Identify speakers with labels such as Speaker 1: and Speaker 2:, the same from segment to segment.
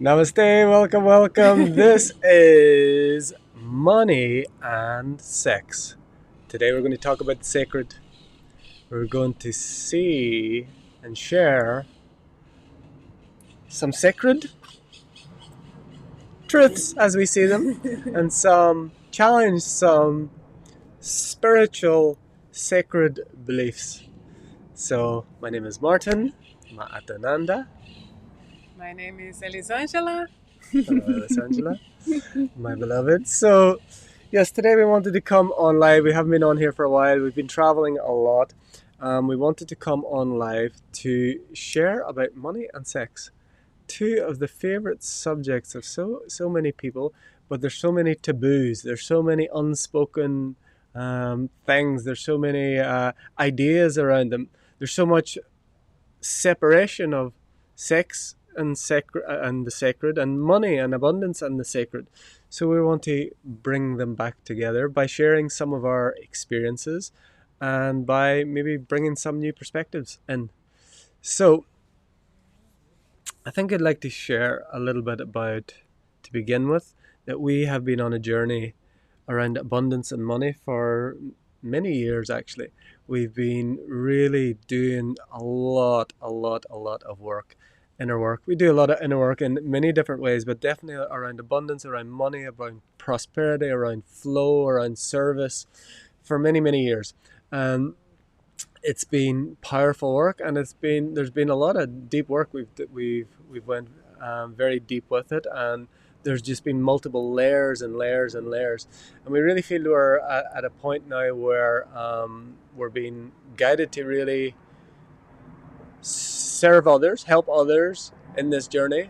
Speaker 1: Namaste, welcome, welcome. This is money and sex. Today we're going to talk about the sacred. We're going to see and share some sacred truths as we see them and some challenge some spiritual sacred beliefs. So, my name is Martin Maatananda.
Speaker 2: My name is Elisangela.
Speaker 1: Hello, Angela, my beloved. So, yes, today we wanted to come on live. We haven't been on here for a while. We've been traveling a lot. We wanted to come on live to share about money and sex, two of the favorite subjects of so many people. But there's so many taboos. There's so many unspoken things. There's so many ideas around them. There's so much separation of sex and the sacred, and money and abundance and the sacred. So we want to bring them back together by sharing some of our experiences and by maybe bringing some new perspectives in. So I think I'd like to share a little bit about, to begin with, that we have been on a journey around abundance and money for many years actually. We've been really doing a lot of work, inner work. We do a lot of inner work in many different ways, but definitely around abundance, around money, around prosperity, around flow, around service for many years. Um, it's been powerful work, and there's been a lot of deep work. We've went very deep with it, and there's just been multiple layers and layers and layers, and we really feel we're at a point now where we're being guided to really serve others, help others in this journey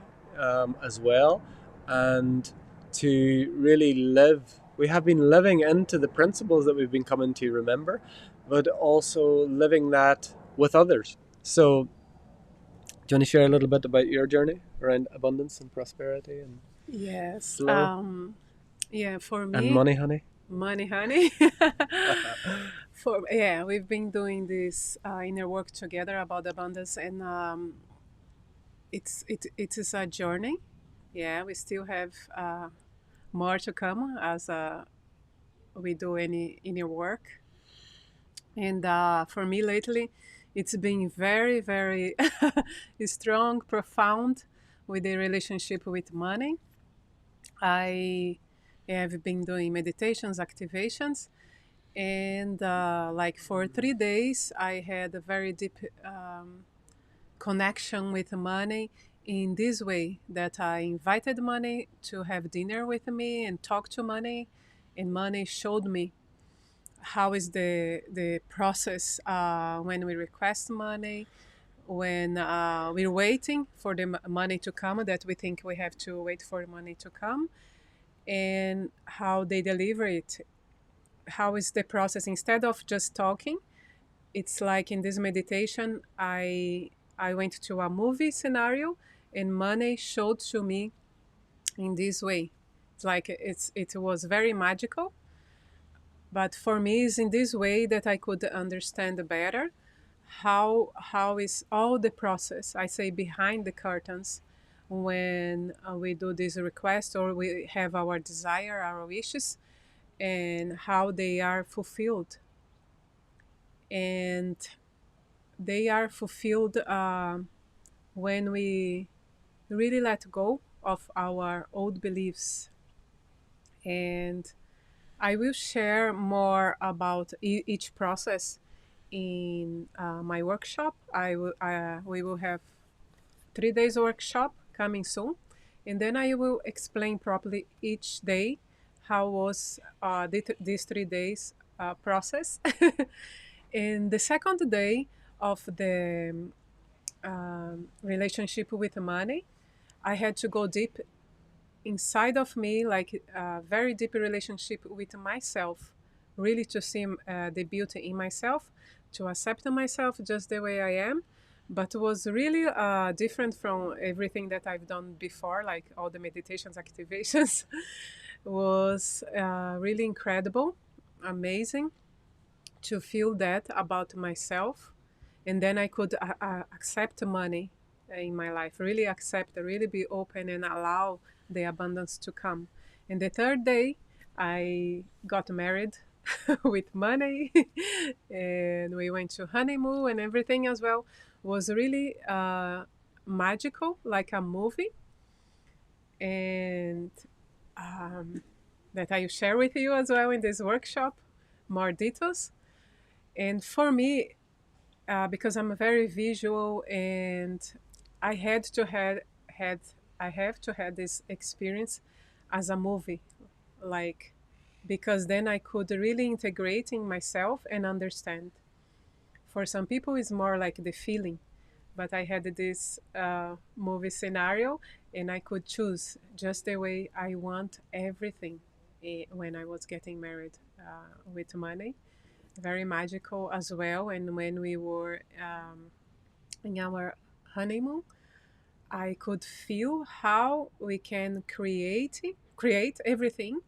Speaker 1: as well, and to really live. We have been living into the principles that we've been coming to remember, but also living that with others. So, do you want to share a little bit about your journey around abundance and prosperity and
Speaker 2: Yes.
Speaker 1: flow
Speaker 2: Yeah, for
Speaker 1: and
Speaker 2: me,
Speaker 1: money, honey?
Speaker 2: money, honey. We've been doing this inner work together about abundance, and it is a journey. Yeah, we still have more to come as we do any inner work. And for me lately, it's been very strong, profound with the relationship with money. I have been doing meditations, activations, and like for 3 days, I had a very deep connection with money in this way that I invited money to have dinner with me and talk to money, and money showed me how is the process when we request money, when we're waiting for the money to come, that we think we have to wait for money to come, and how they deliver it. How is the process? Instead of just talking, it's like in this meditation, I went to a movie scenario, and money showed to me in this way. It's like it was very magical, but for me, it's in this way that I could understand better how is all the process. I say behind the curtains, when we do this request or we have our desire, our wishes, and how they are fulfilled. And they are fulfilled when we really let go of our old beliefs. And I will share more about each process in my workshop. We will have 3 days workshop coming soon, and then I will explain properly each day how was these 3 days process. And the second day of the relationship with money, I had to go deep inside of me, like a very deep relationship with myself, really to see the beauty in myself, to accept myself just the way I am. But it was really different from everything that I've done before, like all the meditations, activations. Was really incredible, amazing to feel that about myself. And then I could accept money in my life, really accept, really be open and allow the abundance to come. And the third day, I got married with money and we went to honeymoon and everything as well was really magical, like a movie. And um, that I will share with you as well in this workshop, more details. And for me, because I'm very visual and I had to had I have to have this experience as a movie, like because then I could really integrate in myself and understand. For some people, it's more like the feeling, but I had this movie scenario and I could choose just the way I want everything when I was getting married with money. Very magical as well. And when we were in our honeymoon, I could feel how we can create everything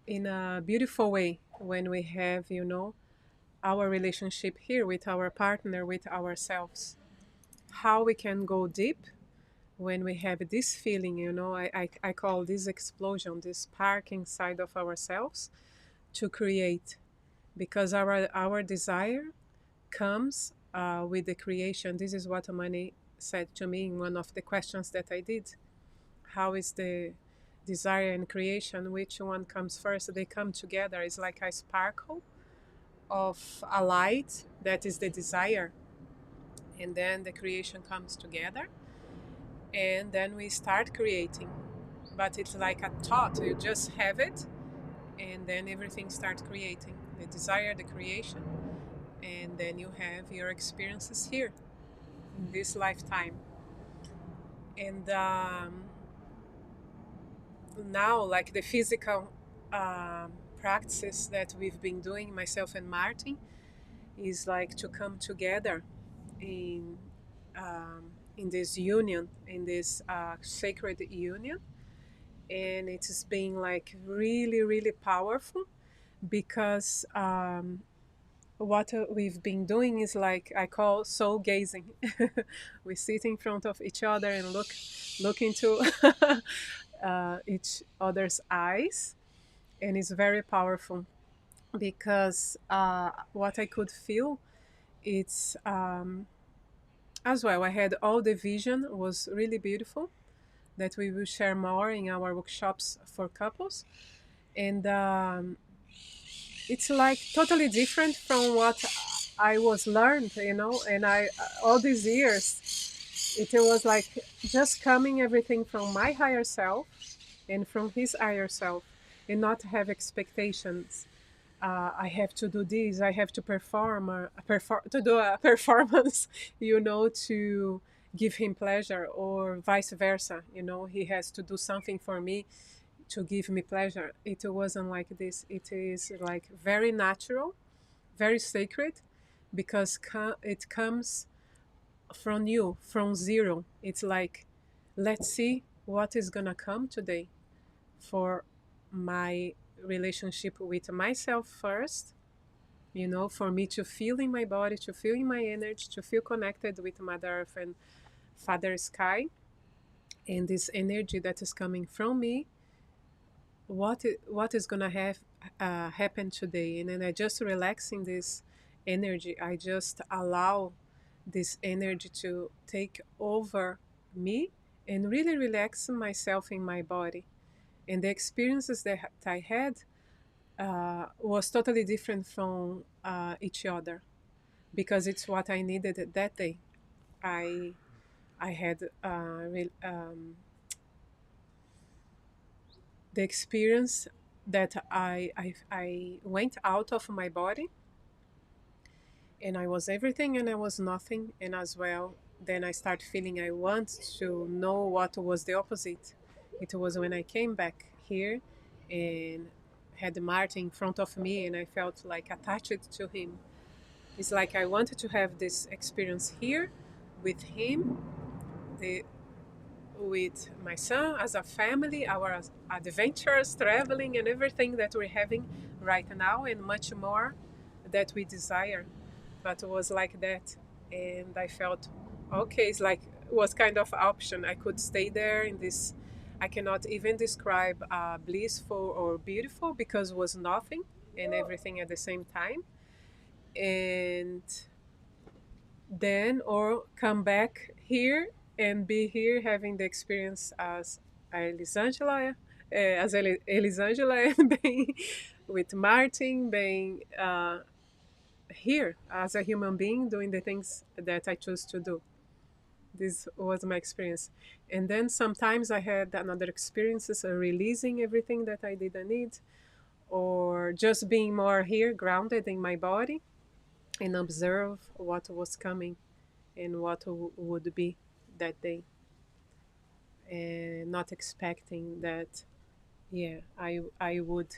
Speaker 2: in a beautiful way when we have, our relationship here with our partner, with ourselves. How we can go deep when we have this feeling, I call this explosion, this spark inside of ourselves to create. Because our desire comes with the creation. This is what Amani said to me in one of the questions that I did. How is the desire and creation? Which one comes first? They come together. It's like a sparkle of a light that is the desire. And then the creation comes together. And then we start creating. But it's like a thought. You just have it. And then everything starts creating. The desire, the creation. And then you have your experiences here in this lifetime. And now, like the physical practices that we've been doing, myself and Martin, is like to come together in in this union, in this sacred union, and it's been like really, really powerful because what we've been doing is like I call soul gazing. We sit in front of each other and look into each other's eyes, and it's very powerful because what I could feel, it's as well. I had all the vision was really beautiful that we will share more in our workshops for couples, and it's like totally different from what I was learned, and I all these years it was like just coming everything from my higher self and from his higher self and not have expectations. I have to do this, I have to to do a performance, to give him pleasure, or vice versa. He has to do something for me to give me pleasure. It wasn't like this. It is like very natural, very sacred, because it comes from you, from zero. It's like, let's see what is gonna come today for my relationship with myself first, for me to feel in my body, to feel in my energy, to feel connected with Mother Earth and Father Sky, and this energy that is coming from me. What is gonna have happen today? And then I just relax in this energy. I just allow this energy to take over me and really relax myself in my body. And the experiences that I had was totally different from each other because it's what I needed that day. I I had the experience that I went out of my body and I was everything and I was nothing, and as well then I start feeling I want to know what was the opposite. It was when I came back here and had Martin in front of me and I felt like attached to him. It's like I wanted to have this experience here with him, the with my son as a family, our adventures, traveling, and everything that we're having right now, and much more that we desire. But it was like that, and I felt okay. It's like was kind of option. I could stay there in this. I cannot even describe blissful or beautiful because it was nothing and everything at the same time. And then or come back here and be here having the experience as Elisangela, Elisangela, and being with Martin, being here as a human being doing the things that I choose to do. This was my experience. And then sometimes I had another experiences releasing everything that I didn't need, or just being more here grounded in my body and observe what was coming and what would be that day, and not expecting that, yeah, I would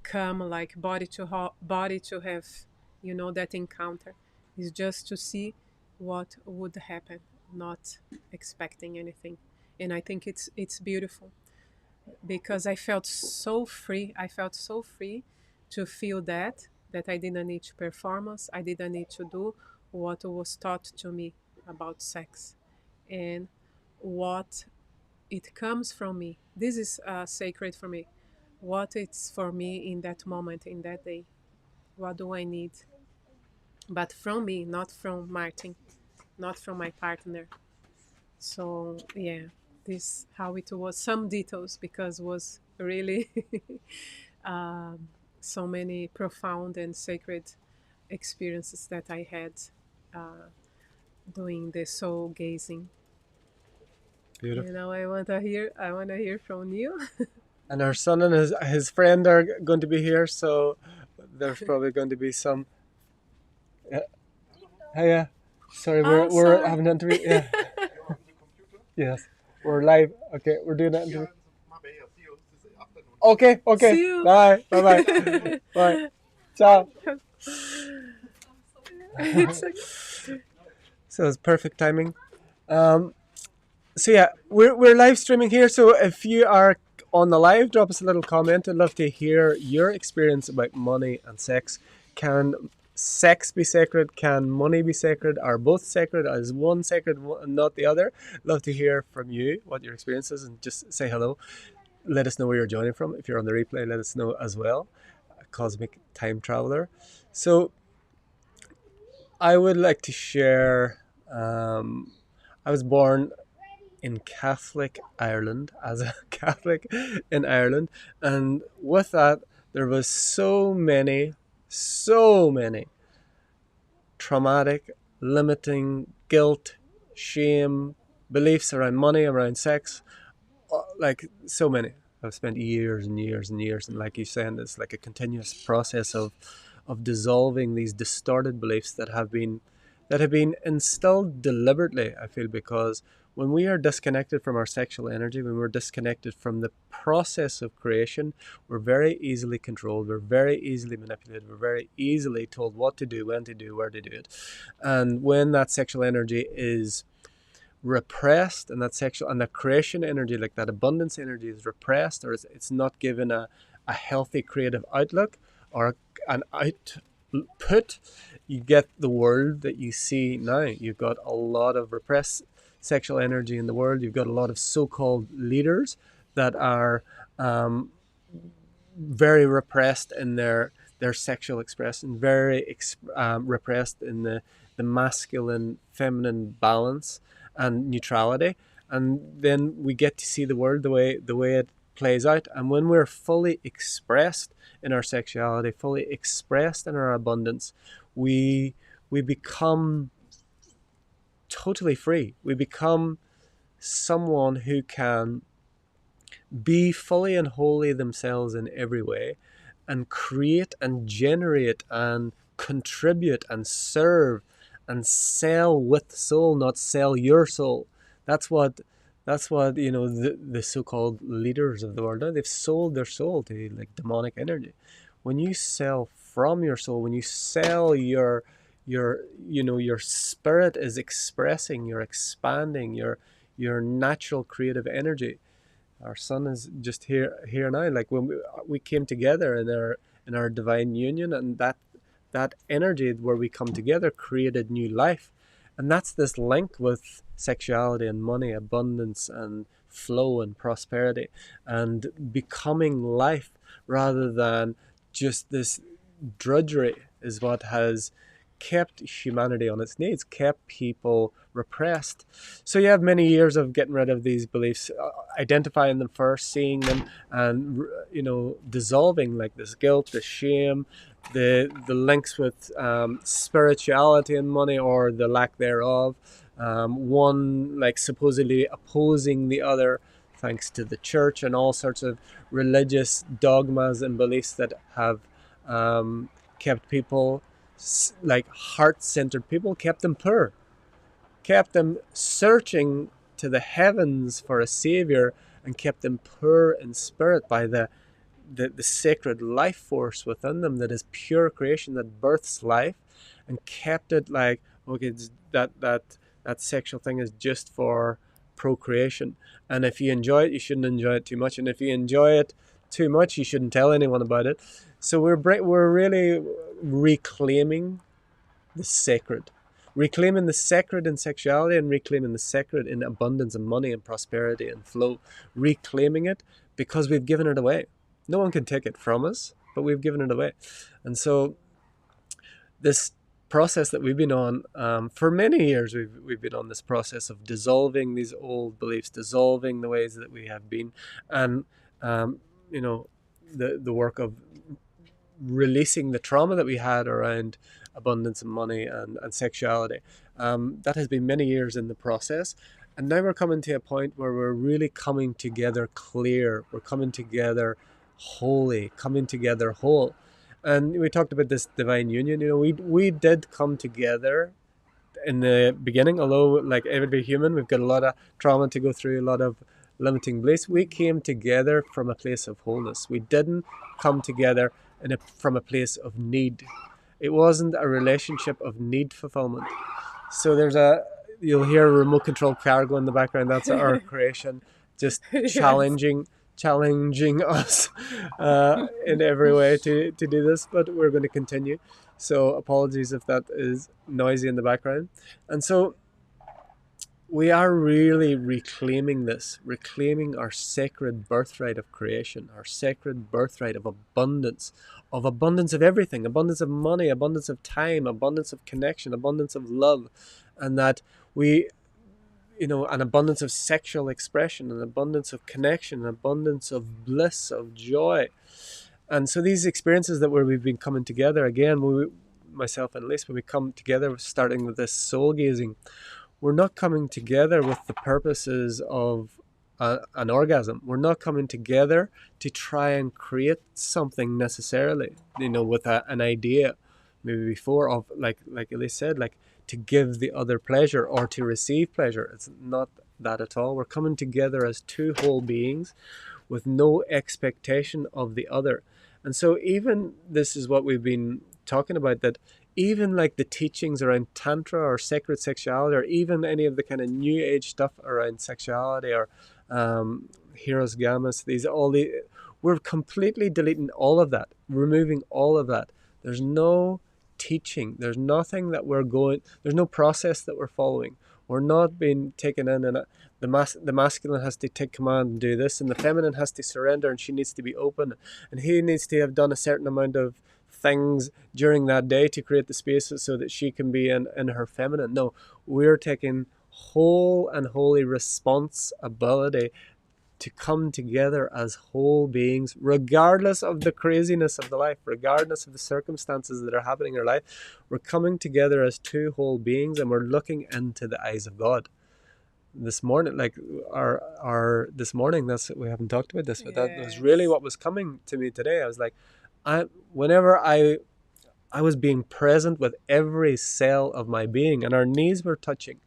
Speaker 2: come like body to have, that encounter is just to see what would happen, not expecting anything. And I think it's beautiful because I felt so free to feel that I didn't need to performance, I didn't need to do what was taught to me about sex, and what it comes from me. This is sacred for me. What it's for me in that moment, in that day. What do I need? But from me, not from Martin, not from my partner. So yeah, this how it was. Some details because it was really um, so many profound and sacred experiences that I had uh, doing the soul gazing.
Speaker 1: Beautiful.
Speaker 2: I wanna hear from you.
Speaker 1: And our son and his friend are going to be here, so there's probably going to be some. Yeah. Hey, yeah. Sorry,
Speaker 2: Oh,
Speaker 1: we're
Speaker 2: sorry.
Speaker 1: having an interview. Yeah. Yes. We're live. Okay, we're doing that interview. Okay. Okay.
Speaker 2: See you.
Speaker 1: Bye. Bye. Bye. Bye. Ciao.
Speaker 2: It's like,
Speaker 1: So it's perfect timing. Um, so yeah, we're live streaming here. So if you are on the live, drop us a little comment. I'd love to hear your experience about money and sex. Can sex be sacred? Can money be sacred? Are both sacred? Is one sacred and not the other? Love to hear from you what your experience is, and just say hello. Let us know where you're joining from. If you're on the replay, let us know as well. A cosmic time traveler. So I would like to share. I was born in Catholic Ireland as a Catholic in Ireland, and with that, there was so many traumatic, limiting, guilt, shame, beliefs around money, around sex, like so many. I've spent years and years and years, and like you're saying, it's like a continuous process of dissolving these distorted beliefs that have been instilled deliberately. I feel because when we are disconnected from our sexual energy, when we're disconnected from the process of creation, we're very easily controlled. We're very easily manipulated. We're very easily told what to do, when to do, where to do it, and when that sexual energy is repressed and that sexual and that creation energy, like that abundance energy, is repressed, or it's not given a healthy creative outlook or an output, you get the world that you see now. You've got a lot of repressed sexual energy in the world. You've got a lot of so-called leaders that are very repressed in their sexual expression, very repressed in the masculine feminine balance and neutrality. And then we get to see the world the way it plays out. And when we're fully expressed in our sexuality, fully expressed in our abundance, we we become totally free. We become someone who can be fully and wholly themselves in every way, and create and generate and contribute and serve and sell with soul, not sell your soul. That's what the so-called leaders of the world now, they've sold their soul to like demonic energy. When you sell from your soul, when you sell your spirit is expressing, you're expanding your natural creative energy. Our son is just here now, like when we came together in our divine union, and that energy where we come together created new life. And that's this link with sexuality and money, abundance and flow and prosperity, and becoming life rather than just this drudgery is what has kept humanity on its knees, kept people repressed. So you have many years of getting rid of these beliefs, identifying them first, seeing them, and dissolving like this guilt, the shame, the links with spirituality and money or the lack thereof. One like supposedly opposing the other, thanks to the church and all sorts of religious dogmas and beliefs that have kept people like heart-centered people, kept them poor, kept them searching to the heavens for a savior, and kept them poor in spirit by the sacred life force within them that is pure creation that births life, and kept it like, okay, that sexual thing is just for procreation, and if you enjoy it you shouldn't enjoy it too much, and if you enjoy it too much you shouldn't tell anyone about it. So we're really reclaiming the sacred, reclaiming the sacred in sexuality, and reclaiming the sacred in abundance and money and prosperity and flow, reclaiming it because we've given it away. No one can take it from us, but we've given it away. And so this process that we've been on for many years, we've been on this process of dissolving these old beliefs, dissolving the ways that we have been, and you know the work of releasing the trauma that we had around abundance and money and sexuality. That has been many years in the process. And now we're coming to a point where we're really coming together clear. We're coming together holy, coming together whole. And we talked about this divine union. We did come together in the beginning, although like every human, we've got a lot of trauma to go through, a lot of limiting beliefs. We came together from a place of wholeness. We didn't come together from a place of need. It wasn't a relationship of need fulfillment. So you'll hear a remote control car go in the background. That's our creation, just
Speaker 2: Yes.
Speaker 1: challenging us in every way to do this, but we're going to continue. So apologies if that is noisy in the background. And so we are really reclaiming this, reclaiming our sacred birthright of creation, our sacred birthright of abundance of everything, abundance of money, abundance of time, abundance of connection, abundance of love, and that we, an abundance of sexual expression, an abundance of connection, an abundance of bliss, of joy. And so these experiences that where we've been coming together again, myself and Elise, when we come together, starting with this soul gazing, we're not coming together with the purposes of an orgasm. We're not coming together to try and create something necessarily, with an idea maybe before of like Elise said, like to give the other pleasure or to receive pleasure. It's not that at all. We're coming together as two whole beings with no expectation of the other. And so even this is what we've been talking about, that even like the teachings around tantra or sacred sexuality, or even any of the kind of new age stuff around sexuality, or heroes gammas, we're completely deleting all of that, removing all of that. There's no teaching, there's nothing that there's no process that we're following. We're not being taken in, and the masculine has to take command and do this, and the feminine has to surrender, and she needs to be open, and he needs to have done a certain amount of things during that day to create the spaces so that she can be in her feminine. No, we're taking whole and holy responsibility to come together as whole beings, regardless of the craziness of the life, regardless of the circumstances that are happening in our life. We're coming together as two whole beings, and we're looking into the eyes of God. This morning, like our this morning, that's, we haven't talked about this, but that was really
Speaker 2: Yes.
Speaker 1: what was coming to me today. I was like, whenever I was being present with every cell of my being, and our knees were touching,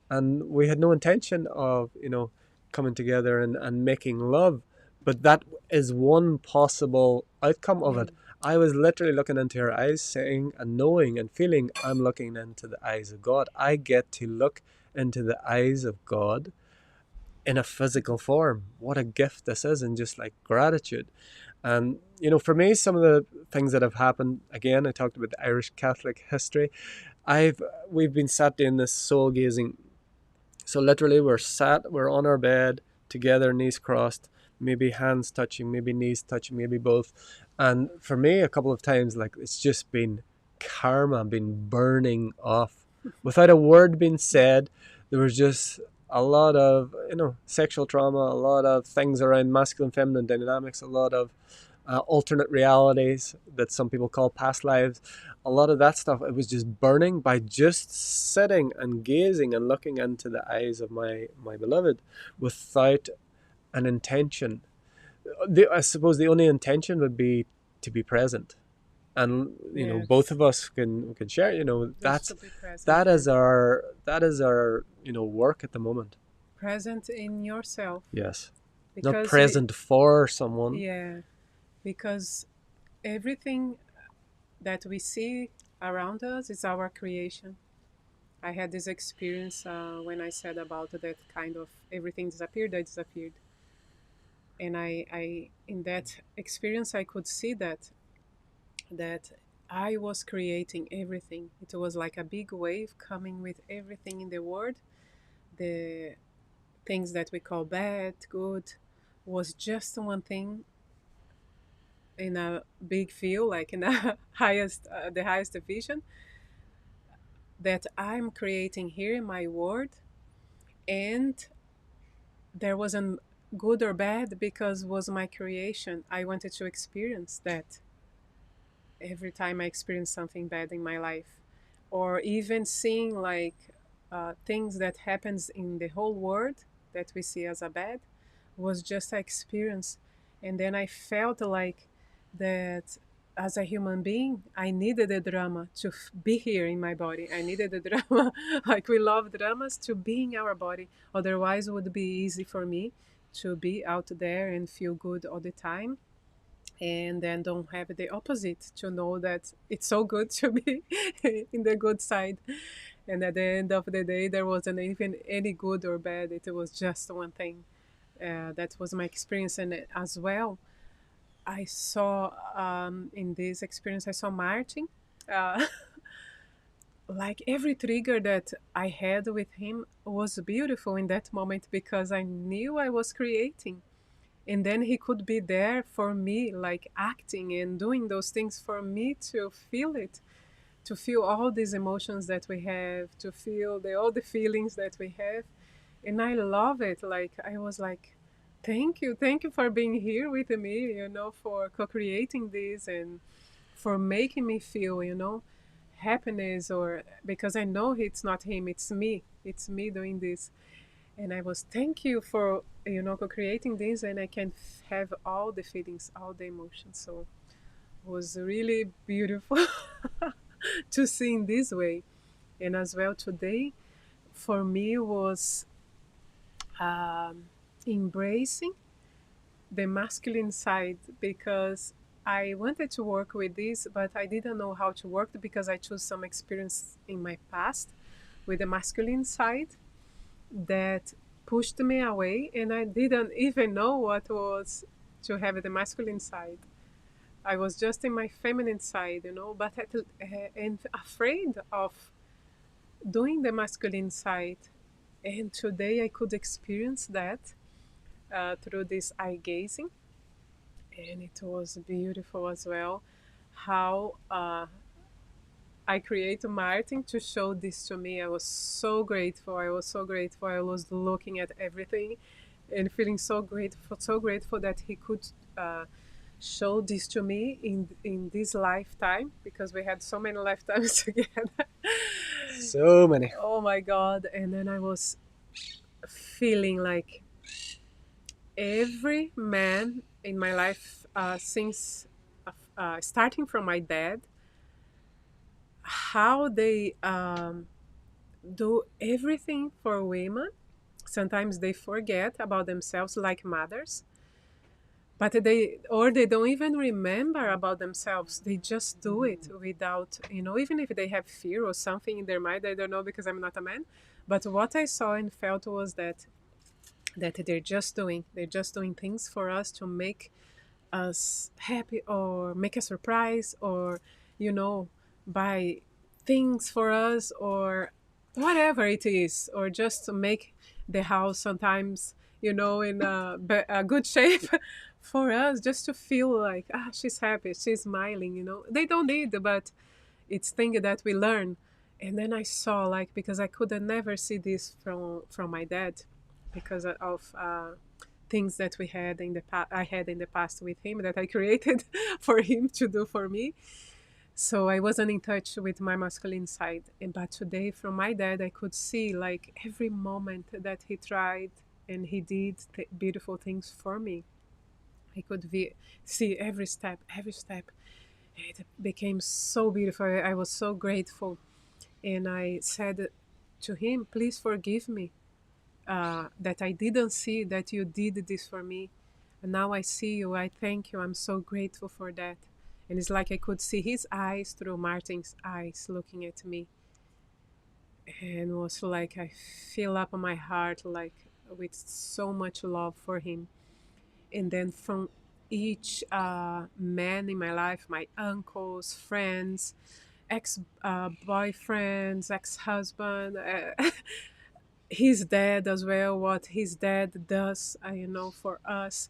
Speaker 1: and we had no intention of coming together and making love, but that is one possible outcome of it.
Speaker 2: Mm.
Speaker 1: I was literally looking into her eyes, saying and knowing and feeling, I'm looking into the eyes of God. I get to look into the eyes of God in a physical form. What a gift this is, and just like gratitude. And for me, some of the things that have happened, again, I talked about the Irish Catholic history. I've We've been sat doing this soul gazing. So literally, we're on our bed together, knees crossed, maybe hands touching, maybe knees touching, maybe both. And for me, a couple of times, like, it's just been karma been burning off without a word being said. There was just a lot of sexual trauma, a lot of things around masculine feminine dynamics, a lot of alternate realities that some people call past lives. A lot of that stuff, it was just burning by just sitting and gazing and looking into the eyes of my beloved without an intention. I suppose the only intention would be to be present, and both
Speaker 2: Yes,
Speaker 1: of us can share.
Speaker 2: just to be present.
Speaker 1: That
Speaker 2: Yeah,
Speaker 1: is our work at the moment.
Speaker 2: present in yourself,
Speaker 1: Yes, not
Speaker 2: because
Speaker 1: present for someone.
Speaker 2: yeah, because everything that we see around us is our creation. I had this experience when I said about that kind of everything disappeared, I disappeared. And I in that experience I could see that I was creating everything. It was like a big wave coming with everything in the world. The things that we call bad, good, was just one thing in a big field, like in the the highest division that I'm creating here in my world. And there wasn't good or bad because it was my creation. I wanted to experience that every time I experience something bad in my life, or even seeing like things that happens in the whole world that we see as a bad, was just an experience. And then I felt like that as a human being, I needed the drama to be here in my body. I needed the drama, like we love dramas, to be in our body. Otherwise, it would be easy for me to be out there and feel good all the time, and then don't have the opposite, to know that it's so good to be in the good side. And at the end of the day, there wasn't even any good or bad, it was just one thing. That was my experience. And as well, I saw in this experience, I saw Martin. Uh, like every trigger that I had with him was beautiful in that moment, because I knew I was creating. And then he could be there for me, like acting and doing those things for me to feel it, to feel all these emotions that we have, to feel all the feelings that we have. And I love it. Like I was like, thank you for being here with me, for co-creating this, and for making me feel, happiness. Or because I know it's not him, it's me doing this. And I was, thank you for co-creating this, and I can have all the feelings, all the emotions. So it was really beautiful to see in this way. And as well today, for me, was um, embracing the masculine side, because I wanted to work with this, but I didn't know how to work, because I chose some experience in my past with the masculine side that pushed me away, and I didn't even know what was to have the masculine side. I was just in my feminine side, but and afraid of doing the masculine side. And today I could experience that through this eye gazing, and it was beautiful as well. How I created Martin to show this to me. I was so grateful. I was so grateful. I was looking at everything and feeling so grateful that he could show this to me in this lifetime, because we had so many lifetimes together.
Speaker 1: So many.
Speaker 2: Oh my God! And then I was feeling like every man in my life, since starting from my dad, how they do everything for women. Sometimes they forget about themselves, like mothers, but they don't even remember about themselves. They just do it without, even if they have fear or something in their mind. I don't know, because I'm not a man. But what I saw and felt was that they're just doing things for us to make us happy or make a surprise or, you know, buy things for us or whatever it is, or just to make the house sometimes, you know, in a good shape for us, just to feel like, she's happy, she's smiling, you know. They don't need, but it's thing that we learn. And then I saw, like, because I could never see this from my dad because of things that we had in the I had in the past with him that I created for him to do for me. So I wasn't in touch with my masculine side. But today, from my dad, I could see, like, every moment that he tried and he did beautiful things for me. I could see every step, every step. It became so beautiful. I was so grateful. And I said to him, please forgive me that I didn't see that you did this for me. And now I see you. I thank you. I'm so grateful for that. And it's like I could see his eyes through Martin's eyes looking at me. And it was like I fill up my heart like with so much love for him. And then from each man in my life, my uncles, friends, ex boyfriends, ex husband, his dad as well, what his dad does, you know, for us.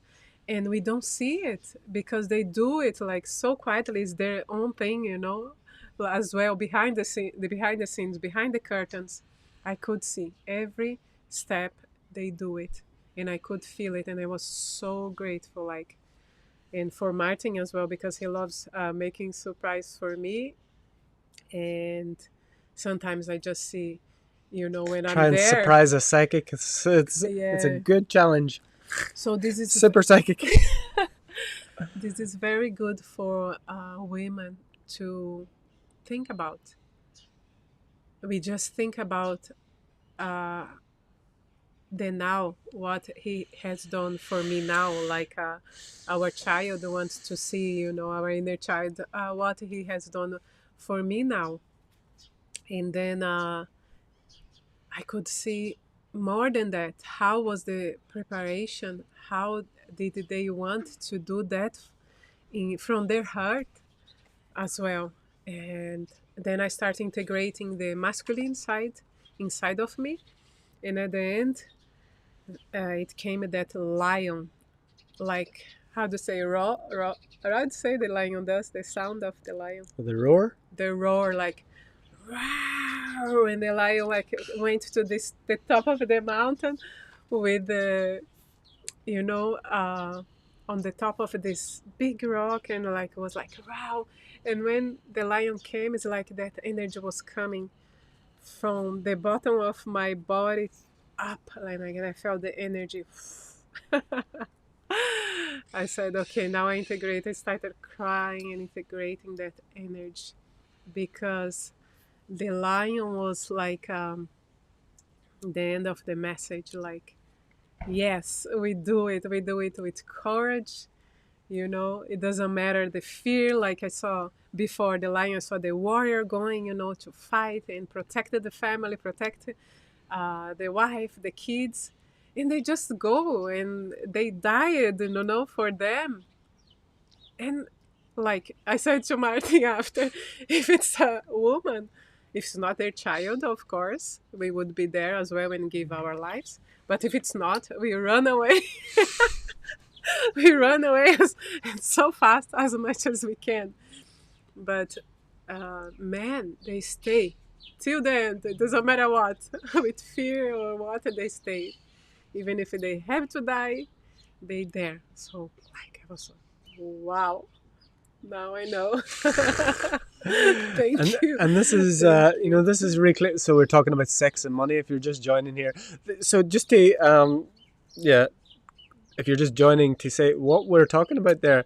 Speaker 2: And we don't see it because they do it like so quietly. It's their own thing, you know, as well behind behind the scenes, behind the curtains. I could see every step they do it, and I could feel it, and I was so grateful. Like, and for Martin as well because he loves making surprise for me, and sometimes I just see, you know, when I'm
Speaker 1: Try and
Speaker 2: there.
Speaker 1: surprise a psychic. It's a
Speaker 2: Yeah.
Speaker 1: good challenge.
Speaker 2: So this is
Speaker 1: Super psychic.
Speaker 2: this is very good for women to think about. We just think about uh, the now, what he has done for me now. Like our child wants to see, you know, our inner child, what he has done for me now. And then I could see more than that. How was the preparation? How did they want to do that from their heart as well? And then I start integrating the masculine side inside of me. And at the end, it came that lion, like, how to say, how to say the lion does, the sound of the lion,
Speaker 1: The roar.
Speaker 2: the roar, like, wow, and the lion like went to the top of the mountain with the, you know, on the top of this big rock, and like it was like wow. And when the lion came, it's like that energy was coming from the bottom of my body up, like, and I felt the energy. I said, okay, now I integrate. I started crying and integrating that energy because the lion was like the end of the message, like, yes, we do it with courage, you know. It doesn't matter the fear, like I saw before the lion. I saw the warrior going, you know, to fight and protect the family, protect the wife, the kids, and they just go and they died, you know, for them. And like I said to Martin after, if it's a woman, if it's not their child, of course, we would be there as well and give our lives. But if it's not, we run away. We run away so fast as much as we can. But man, they stay till the end. It doesn't matter what, with fear or what, they stay. Even if they have to die, they there. So like I was, wow. Now I know. Thank you.
Speaker 1: And this is you know, this is really clear. So we're talking about sex and money. If you're just joining here, so just to yeah, if you're just joining, to say what we're talking about there,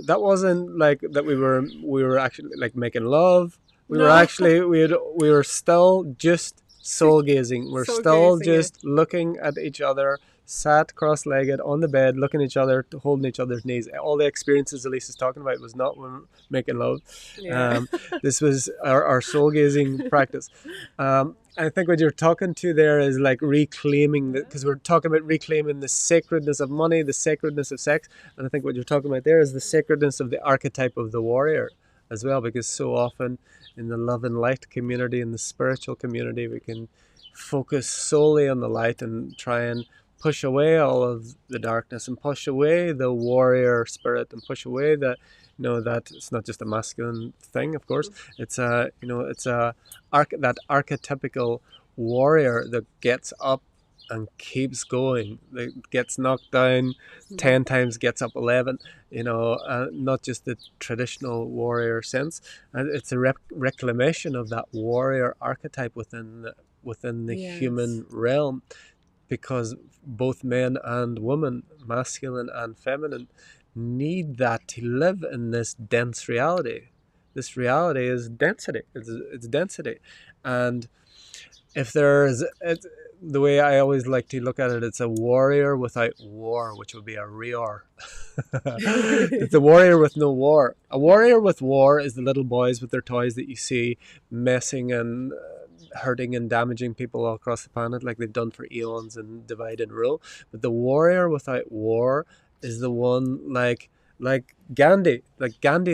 Speaker 1: that wasn't like that we were actually like making love. We were
Speaker 2: No.
Speaker 1: actually we were still just soul gazing. We're
Speaker 2: So
Speaker 1: still
Speaker 2: gazing, yeah.
Speaker 1: just looking at each other, sat cross-legged on the bed, looking at each other, holding each other's knees. All the experiences Elise is talking about was not when making love.
Speaker 2: Yeah.
Speaker 1: Um, this was our soul gazing practice. I think what you're talking to there is like reclaiming, because we're talking about reclaiming the sacredness of money, the sacredness of sex, and I think what you're talking about there is the sacredness of the archetype of the warrior as well, because so often in the love and light community, in the spiritual community, we can focus solely on the light and try and push away all of the darkness and push away the warrior spirit and push away that, that it's not just a masculine thing. Of course, it's a, it's a that archetypical warrior that gets up and keeps going, that gets knocked down 10 times, gets up 11, not just the traditional warrior sense. And it's a reclamation of that warrior archetype within the
Speaker 2: Yes.
Speaker 1: human realm, because both men and women, masculine and feminine, need that to live in this dense reality. This reality is density. It's density. And if there's the way I always like to look at it, it's a warrior without war, which would be a Rior. It's a warrior with no war. A warrior with war is the little boys with their toys that you see messing and hurting and damaging people all across the planet, like they've done for eons and divide and rule. But the warrior without war is the one like Gandhi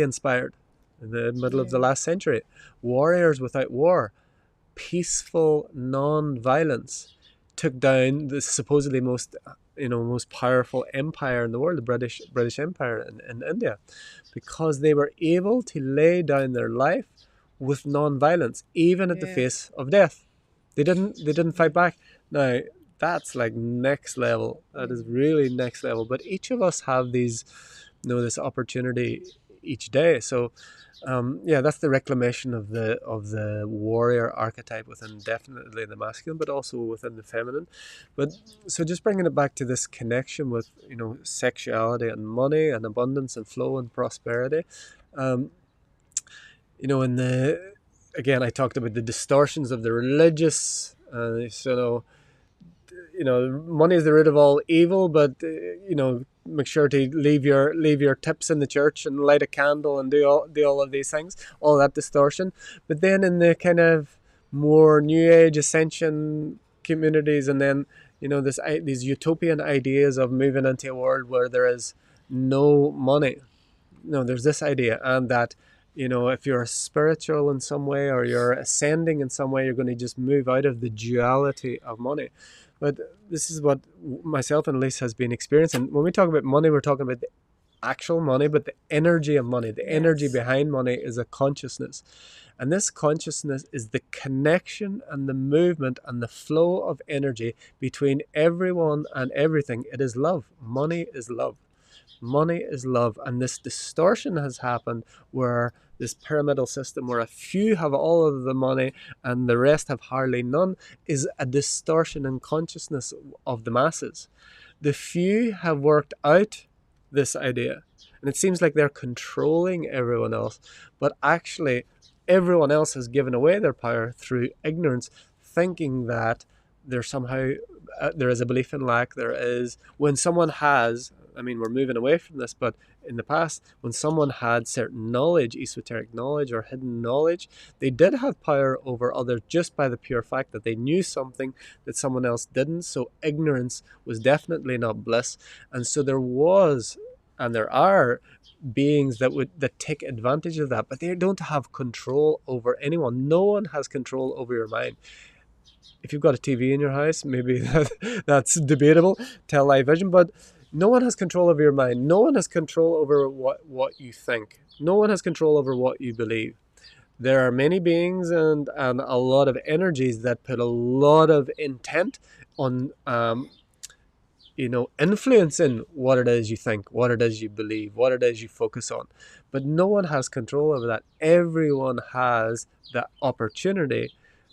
Speaker 1: inspired in the middle of the
Speaker 2: Yeah.
Speaker 1: last century. Warriors without war, peaceful non-violence, took down the supposedly most powerful empire in the world, the British Empire in India, because they were able to lay down their life with non-violence, even at the
Speaker 2: Yes.
Speaker 1: face of death. They didn't fight back. Now that's like next level. That is
Speaker 2: Yeah.
Speaker 1: really next level. But each of us have these, this opportunity each day. So yeah, that's the reclamation of the warrior archetype within definitely the masculine, but also within the feminine. But so just bringing it back to this connection with sexuality and money and abundance and flow and prosperity. Um, in the again, I talked about the distortions of the religious. Money is the root of all evil, but make sure to leave your tips in the church and light a candle and do all of these things, all that distortion. But then in the kind of more new age ascension communities, and then these utopian ideas of moving into a world where there is no money. No, there's this idea, and that if you're spiritual in some way or you're ascending in some way, you're going to just move out of the duality of money. But this is what myself and Lisa has been experiencing. When we talk about money, we're talking about the actual money, but the energy of money, the energy
Speaker 2: Yes.
Speaker 1: behind money is a consciousness. And this consciousness is the connection and the movement and the flow of energy between everyone and everything. It is love. Money is love. Money is love. And this distortion has happened where this pyramidal system, where a few have all of the money and the rest have hardly none, is a distortion in consciousness of the masses. The few have worked out this idea, and it seems like they're controlling everyone else, but actually, everyone else has given away their power through ignorance, thinking that there's somehow there is a belief in lack. There is, when someone has, I mean, we're moving away from this, but in the past, when someone had certain knowledge, esoteric knowledge or hidden knowledge, they did have power over others just by the pure fact that they knew something that someone else didn't. So ignorance was definitely not bliss. And so there was, and there are, beings that take advantage of that, but they don't have control over anyone. No one has control over your mind. If you've got a TV in your house, maybe that's debatable, television, but no one has control over your mind. No one has control over what you think. No one has control over what you believe. There are many beings and a lot of energies that put a lot of intent on influencing what it is you think, what it is you believe, what it is you focus on. But no one has control over that. Everyone has the opportunity,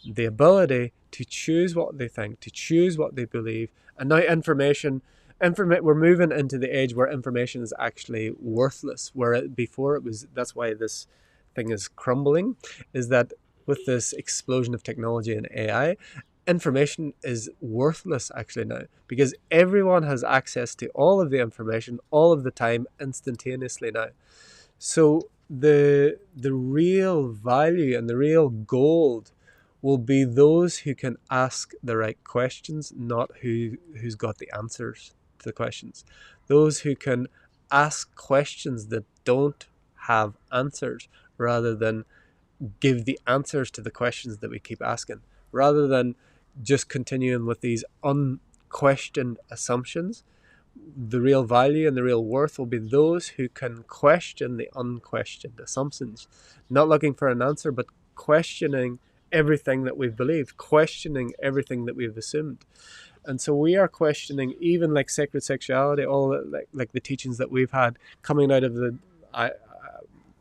Speaker 1: the ability to choose what they think, to choose what they believe. And now we're moving into the age where information is actually worthless. Before it was, that's why this thing is crumbling, is that with this explosion of technology and AI, information is worthless actually now, because everyone has access to all of the information all of the time instantaneously now. So the real value and the real gold will be those who can ask the right questions, not who's got the answers to the questions. Those who can ask questions that don't have answers, rather than give the answers to the questions that we keep asking, rather than just continuing with these unquestioned assumptions. The real value and the real worth will be those who can question the unquestioned assumptions, not looking for an answer, but questioning everything that we've believed, questioning everything that we've assumed. And so we are questioning even like sacred sexuality, all like the teachings that we've had coming out of the I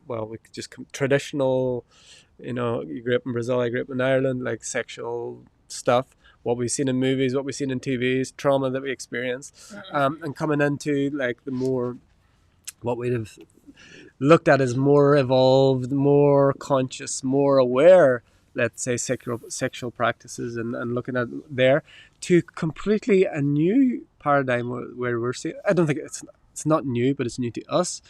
Speaker 1: well, we could just traditional, you grew up in Brazil, I grew up in Ireland, like sexual stuff, what we've seen in movies, what we've seen in TVs, trauma that we experienced, and coming into like the more, what we'd have looked at as more evolved, more conscious, more aware, let's say sexual practices, and looking at there, to completely a new paradigm where we're seeing. I don't think it's not new, but it's new to us.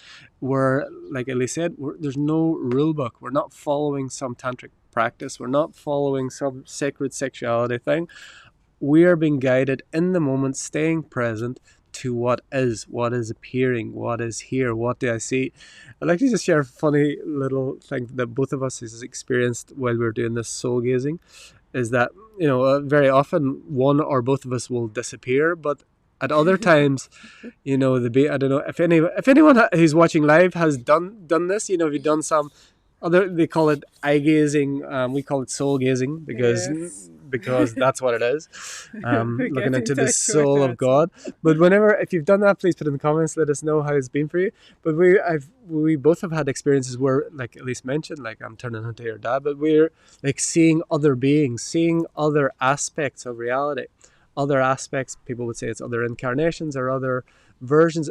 Speaker 1: Where, like Ellie said, there's no rule book. We're not following some tantric practice. We're not following some sacred sexuality thing. We are being guided in the moment, staying present to what is appearing, what is here, what do I see. I'd like to just share a funny little thing that both of us has experienced while we are doing this soul gazing, is that, very often one or both of us will disappear, but at other times, I don't know if anyone who's watching live has done this. Have you done some other? They call it eye gazing. We call it soul gazing because
Speaker 2: Yes.
Speaker 1: that's what it is.
Speaker 2: We
Speaker 1: Looking
Speaker 2: get in
Speaker 1: into the
Speaker 2: touch with
Speaker 1: soul of
Speaker 2: that.
Speaker 1: God. But if you've done that, please put in the comments. Let us know how it's been for you. But we both have had experiences where, like Elise mentioned, like I'm turning into your dad, but we're like seeing other beings, seeing other aspects of reality, other aspects. People would say it's other incarnations or other versions.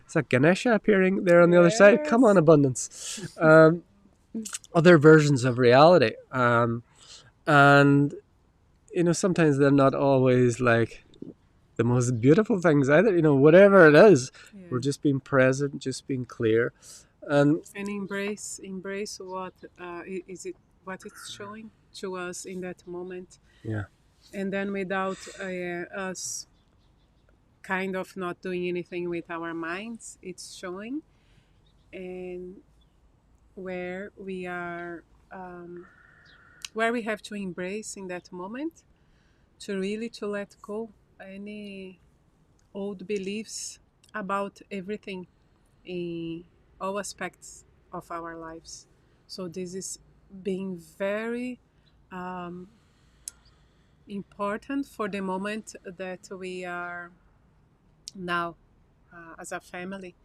Speaker 1: Is that Ganesha appearing there on the other side? Come on,
Speaker 2: Yes.
Speaker 1: abundance. Other versions of reality. And sometimes they're not always like the most beautiful things either. Whatever it is, we're
Speaker 2: Yeah.
Speaker 1: just being present, just being clear, and
Speaker 2: And embrace what is it, what it's showing to us in that moment,
Speaker 1: yeah,
Speaker 2: and then without us kind of not doing anything with our minds, it's showing, and where we are, where we have to embrace in that moment, to really to let go any old beliefs about everything in all aspects of our lives. So this is being very um, important for the moment that we are now, as a family,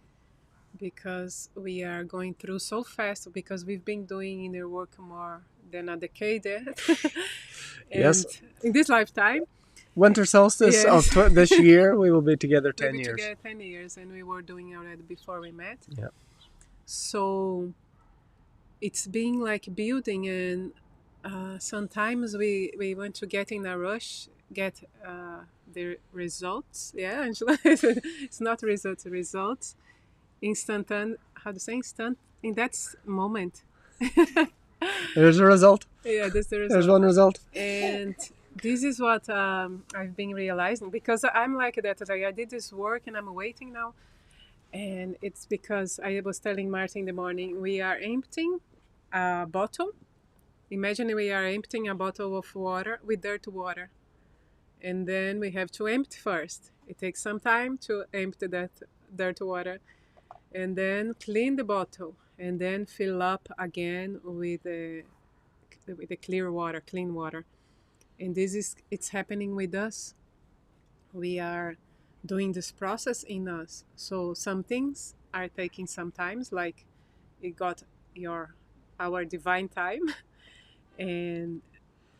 Speaker 2: because we are going through so fast, because we've been doing inner work more than a decade
Speaker 1: yes.
Speaker 2: and in this lifetime.
Speaker 1: Winter solstice of
Speaker 2: Yes.
Speaker 1: this year, we will be together
Speaker 2: We'll
Speaker 1: 10
Speaker 2: be
Speaker 1: years.
Speaker 2: together 10 years, and we were doing already before we met.
Speaker 1: Yeah.
Speaker 2: So it's being like building, and sometimes we want to get in a rush, get the results. Yeah, Angela. It's not results instant, and how to say instant in that moment.
Speaker 1: There's a result.
Speaker 2: Yeah, that's the
Speaker 1: There's
Speaker 2: result.
Speaker 1: one result.
Speaker 2: And this is what I've been realizing, because I'm like that. Like, I did this work and I'm waiting now. And it's because I was telling Martin in the morning, we are emptying a bottle. Imagine we are emptying a bottle of water with dirt water. And then we have to empty first. It takes some time to empty that dirt water. And then clean the bottle. And then fill up again with the clear water, clean water. And it's happening with us. We are doing this process in us. So some things are taking some times, like it got your our divine time. And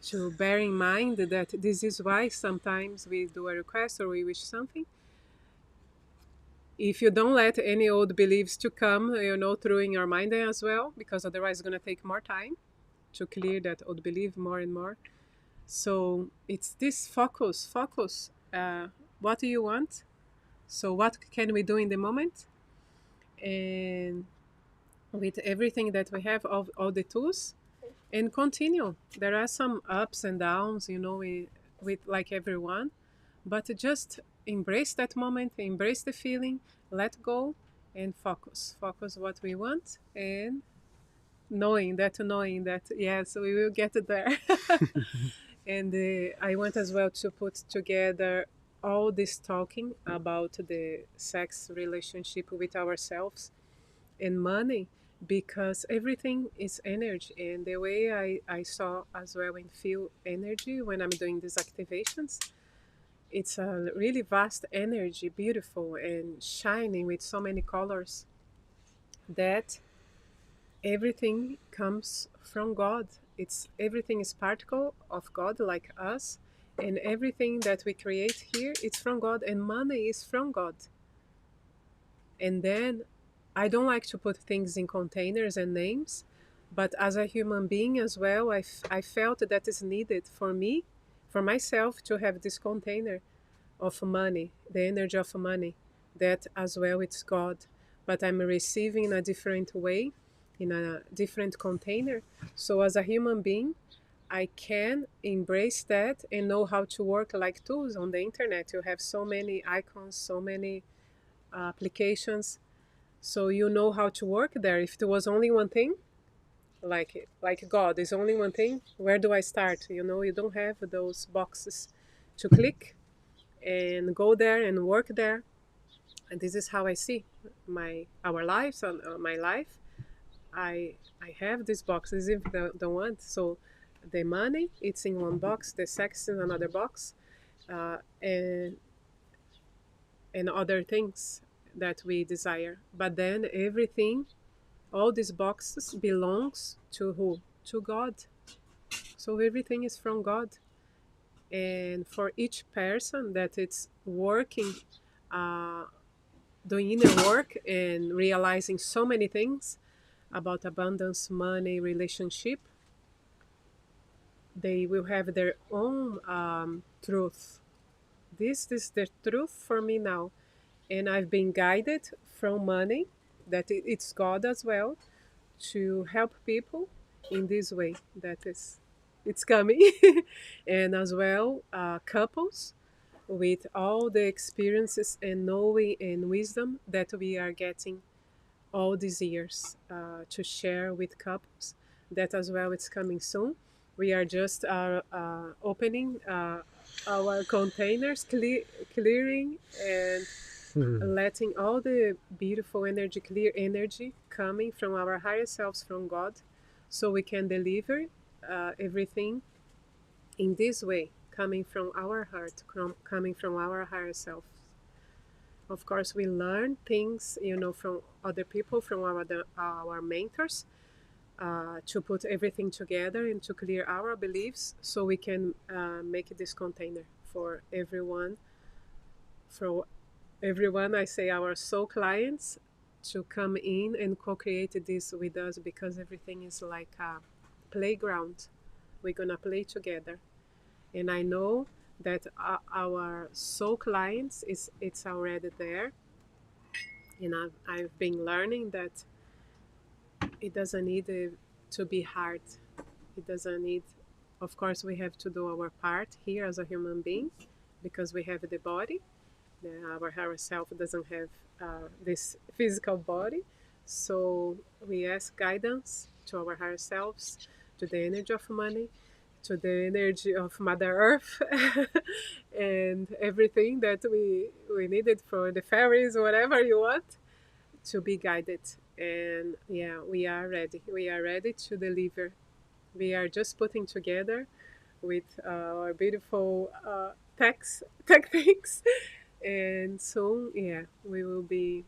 Speaker 2: to bear in mind that this is why sometimes we do a request or we wish something. If you don't let any old beliefs to come, through in your mind as well, because otherwise it's going to take more time. to clear that old belief more and more. So it's this focus. What do you want? So what can we do in the moment? And with everything that we have, all the tools, and continue. There are some ups and downs, with like everyone, but just embrace that moment, embrace the feeling, let go, and focus what we want, and knowing that yes, we will get there. And I want as well to put together all this talking about the sex relationship with ourselves and money, because everything is energy. And the way I saw as well and feel energy when I'm doing these activations, it's a really vast energy, beautiful and shining with so many colors, that everything comes from God. It's everything is particle of God like us, and everything that we create here, it's from God, and money is from God. And then I don't like to put things in containers and names, but as a human being as well, I felt that is needed for me, for myself, to have this container of money, the energy of money, that as well it's God, but I'm receiving in a different way, in a different container. So as a human being, I can embrace that and know how to work like tools on the internet. You have so many icons, so many applications, so you know how to work there. If there was only one thing, like God is only one thing, where do I start? You don't have those boxes to click and go there and work there. And this is how I see our lives, and my life. I have these boxes if don't want. So the money, it's in one box, the sex in another box, and other things that we desire. But then everything, all these boxes belongs to who? To God. So everything is from God. And for each person that it's working, uh, doing inner work and realizing so many things about abundance, money, relationship, they will have their own truth. This is the truth for me now. And I've been guided from money, that it's God as well, to help people in this way. That is, it's coming. And as well, couples with all the experiences and knowing and wisdom that we are getting all these years, to share with couples. That as well, it's coming soon. We are just opening our containers, clearing, and
Speaker 1: Hmm.
Speaker 2: letting all the beautiful energy, clear energy coming from our higher selves, from God, so we can deliver everything in this way, coming from our heart, coming from our higher self. Of course, we learn things, from other people, from our mentors, to put everything together and to clear our beliefs, so we can make this container for everyone, for everyone, I say our soul clients, to come in and co-create this with us, because everything is like a playground. We're gonna play together. And I know that our soul clients, it's already there. And I've been learning that it doesn't need to be hard. It doesn't need, of course, we have to do our part here as a human being, because we have the body. Our higher self doesn't have this physical body. So we ask guidance to our higher selves, to the energy of money, to the energy of Mother Earth, and everything that we needed, for the fairies, whatever you want, to be guided. And yeah, we are ready. We are ready to deliver. We are just putting together with our beautiful tech things. And soon, yeah, we will be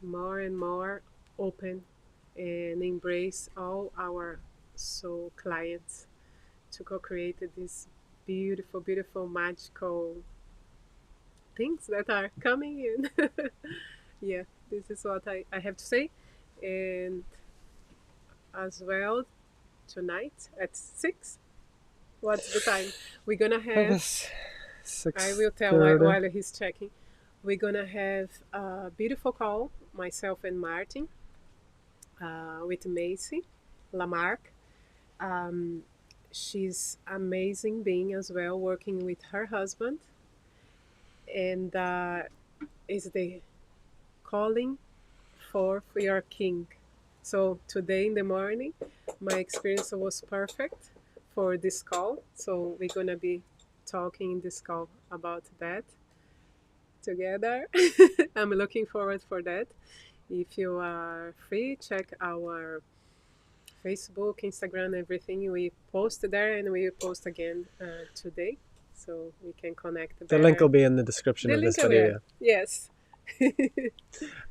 Speaker 2: more and more open and embrace all our soul clients to co-create these beautiful, beautiful, magical things that are coming in. Yeah, this is what I have to say. And as well, tonight at 6. What's the time? We're gonna
Speaker 1: I
Speaker 2: have.
Speaker 1: guess
Speaker 2: I
Speaker 1: six
Speaker 2: will tell
Speaker 1: thirty.
Speaker 2: while he's checking. We're gonna have a beautiful call, myself and Martin, with Macy Lamarck. Um, she's amazing being as well, working with her husband, and is the calling for your king. So today in the morning, my experience was perfect for this call. So we're gonna be talking in this call about that together. I'm looking forward for that. If you are free, check our Facebook, Instagram, everything. We post there and we post again today, so we can connect
Speaker 1: The link will
Speaker 2: better.
Speaker 1: be in the description
Speaker 2: The
Speaker 1: of
Speaker 2: link
Speaker 1: this
Speaker 2: there.
Speaker 1: video.
Speaker 2: Yes.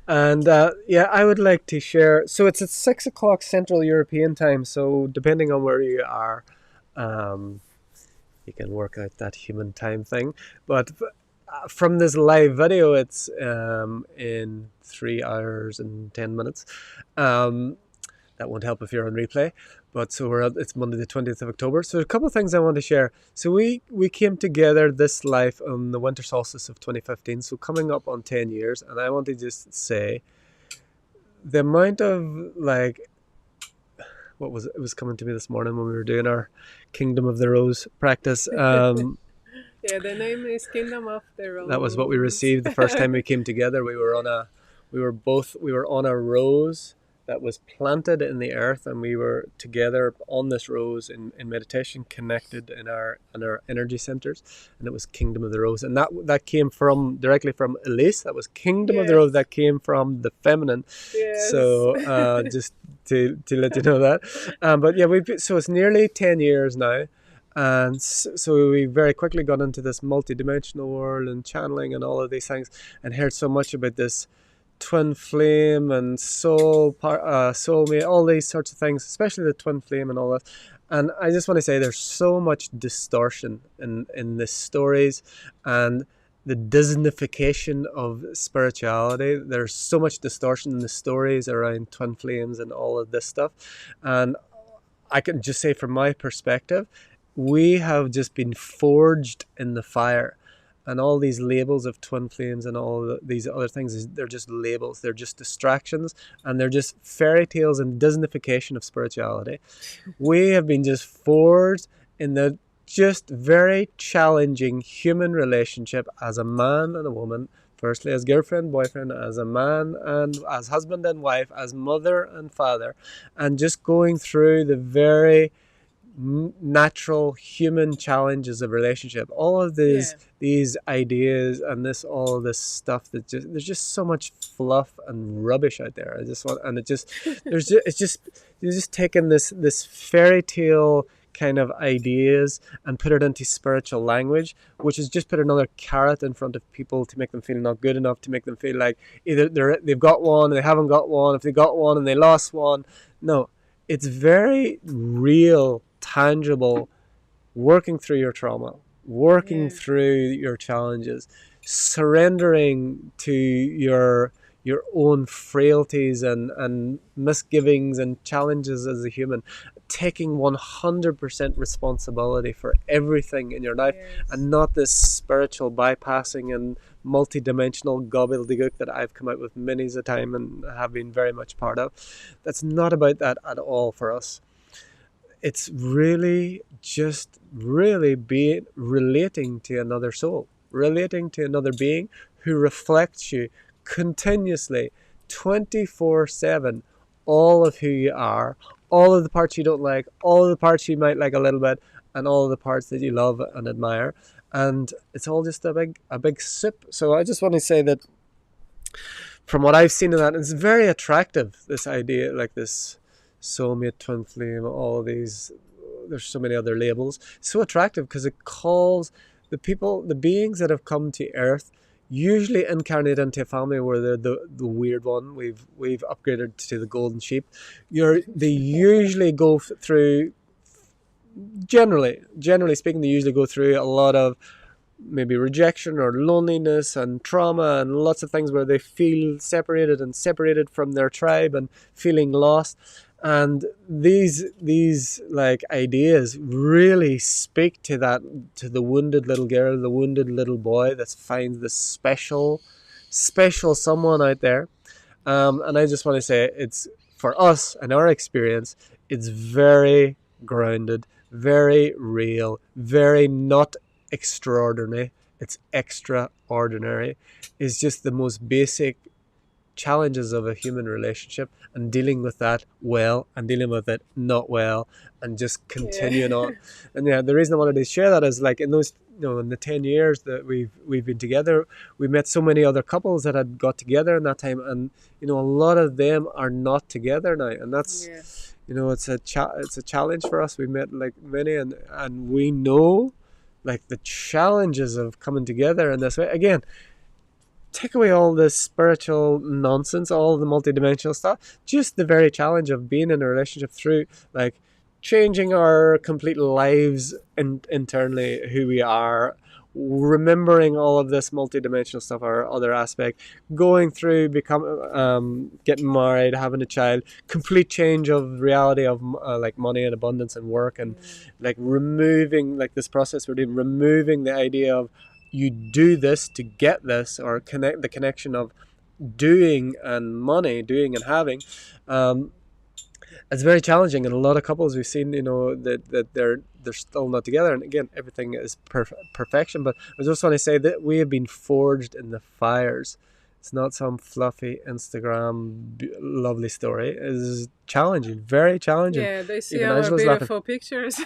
Speaker 1: And yeah, I would like to share. So it's at 6 o'clock Central European time. So depending on where you are, um, you can work out that human time thing. But from this live video, it's in 3 hours and 10 minutes. That won't help if you're on replay. But so it's Monday the 20th of October. So a couple of things I want to share. So we came together this life on the winter solstice of 2015. So coming up on 10 years. And I want to just say the amount of like, what was it? It was coming to me this morning when we were doing our Kingdom of the Rose practice.
Speaker 2: Yeah, the name is Kingdom of the
Speaker 1: That was what we
Speaker 2: Rose.
Speaker 1: received the first time we came together. We were on a rose that was planted in the earth, and we were together on this rose in meditation, connected in our energy centers, and it was Kingdom of the Rose, and that came from directly from Elise. That was Kingdom of the
Speaker 2: Yes.
Speaker 1: Rose. That came from the feminine.
Speaker 2: Yes.
Speaker 1: So just to let you know that, but yeah, so it's nearly 10 years now. And so we very quickly got into this multi-dimensional world and channeling and all of these things, and heard so much about this twin flame and soulmate, all these sorts of things, especially the twin flame and all that. And I just want to say there's so much distortion in the stories and the Disneyfication of spirituality. There's so much distortion in the stories around twin flames and all of this stuff. And I can just say from my perspective, we have just been forged in the fire. And all these labels of twin flames and all these other things, they're just labels. They're just distractions, and they're just fairy tales and Disneyfication of spirituality. We have been just forged in the just very challenging human relationship as a man and a woman. Firstly, as girlfriend, boyfriend, as a man and as husband and wife, as mother and father, and just going through the very natural human challenges of relationship. All of
Speaker 2: Yeah.
Speaker 1: these ideas and all of this stuff that just there's just so much fluff and rubbish out there. I just want and it just there's just it's just you're just taking this fairy tale kind of ideas and put it into spiritual language, which is just put another carrot in front of people to make them feel not good enough, to make them feel like either they've got one or they haven't got one, if they got one and they lost one. No, it's very real, tangible, working through your trauma, working
Speaker 2: Yeah.
Speaker 1: through your challenges, surrendering to your own frailties and misgivings and challenges as a human, taking 100% responsibility for everything in your life,
Speaker 2: Yes.
Speaker 1: and not this spiritual bypassing and multi-dimensional gobbledygook that I've come out with many a time and have been very much part of. That's not about that at all for us. It's really just really being relating to another soul, relating to another being who reflects you continuously, 24/7, all of who you are, all of the parts you don't like, all of the parts you might like a little bit, and all of the parts that you love and admire. And it's all just a big sip. So I just want to say that from what I've seen in that, it's very attractive, this idea, like this soulmate, twin flame, all these, there's so many other labels. It's so attractive because it calls the beings that have come to Earth, usually incarnate into a family where they're the weird one. We've upgraded to the golden sheep. They usually go through, generally speaking, they usually go through a lot of maybe rejection or loneliness and trauma and lots of things where they feel separated from their tribe and feeling lost. And these like ideas really speak to that, to the wounded little girl, the wounded little boy that finds the special someone out there. And I just want to say, it's for us and our experience, it's very grounded, very real, very not extraordinary. It's extraordinary. It's just the most basic challenges of a human relationship, and dealing with that well and dealing with it not well, and just continuing
Speaker 2: Yeah.
Speaker 1: on. And yeah, the reason I wanted to share that is, like, in those, in the 10 years that we've been together, we met so many other couples that had got together in that time, and a lot of them are not together now, and that's,
Speaker 2: Yeah.
Speaker 1: it's a challenge for us. We met like many, and we know, like, the challenges of coming together in this way. Again, take away all this spiritual nonsense, all the multidimensional stuff, just the very challenge of being in a relationship through, like, changing our complete lives internally, who we are, remembering all of this multidimensional stuff, our other aspect, going through, getting married, having a child, complete change of reality of like money and abundance and work, and like removing, like, this process we're doing, removing the idea of you do this to get this, or connect the connection of doing and money, doing and having. um, it's very challenging, and a lot of couples we've seen, that they're still not together, and again, everything is perfection, but I just want to say that we have been forged in the fires. It's not some fluffy Instagram lovely story. It is challenging, very challenging.
Speaker 2: Yeah, they see
Speaker 1: Even
Speaker 2: our
Speaker 1: Angela's laughing.
Speaker 2: beautiful pictures.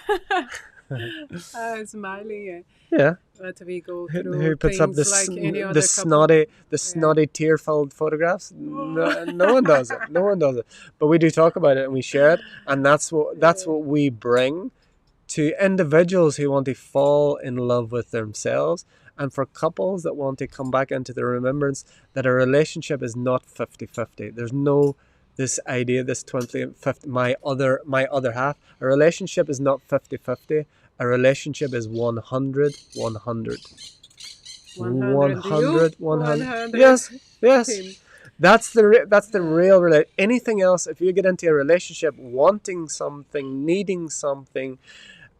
Speaker 2: Smiling, yeah.
Speaker 1: Yeah.
Speaker 2: But we go
Speaker 1: Who
Speaker 2: through
Speaker 1: puts up
Speaker 2: things like any other couple.
Speaker 1: the
Speaker 2: Yeah.
Speaker 1: snotty tear-filled photographs?
Speaker 2: Oh.
Speaker 1: No, no one does it. No one does it. But we do talk about it and we share it, and that's
Speaker 2: Yeah.
Speaker 1: what we bring to individuals who want to fall in love with themselves, and for couples that want to come back into the remembrance that a relationship is not 50-50. There's no this idea, this 20-50, my other half. A relationship is not 50-50. A relationship is 100-100.
Speaker 2: 100 you,
Speaker 1: 100.
Speaker 2: 100
Speaker 1: Yes, yes.
Speaker 2: him.
Speaker 1: That's the
Speaker 2: Yeah.
Speaker 1: real anything else, if you get into a relationship wanting something, needing something,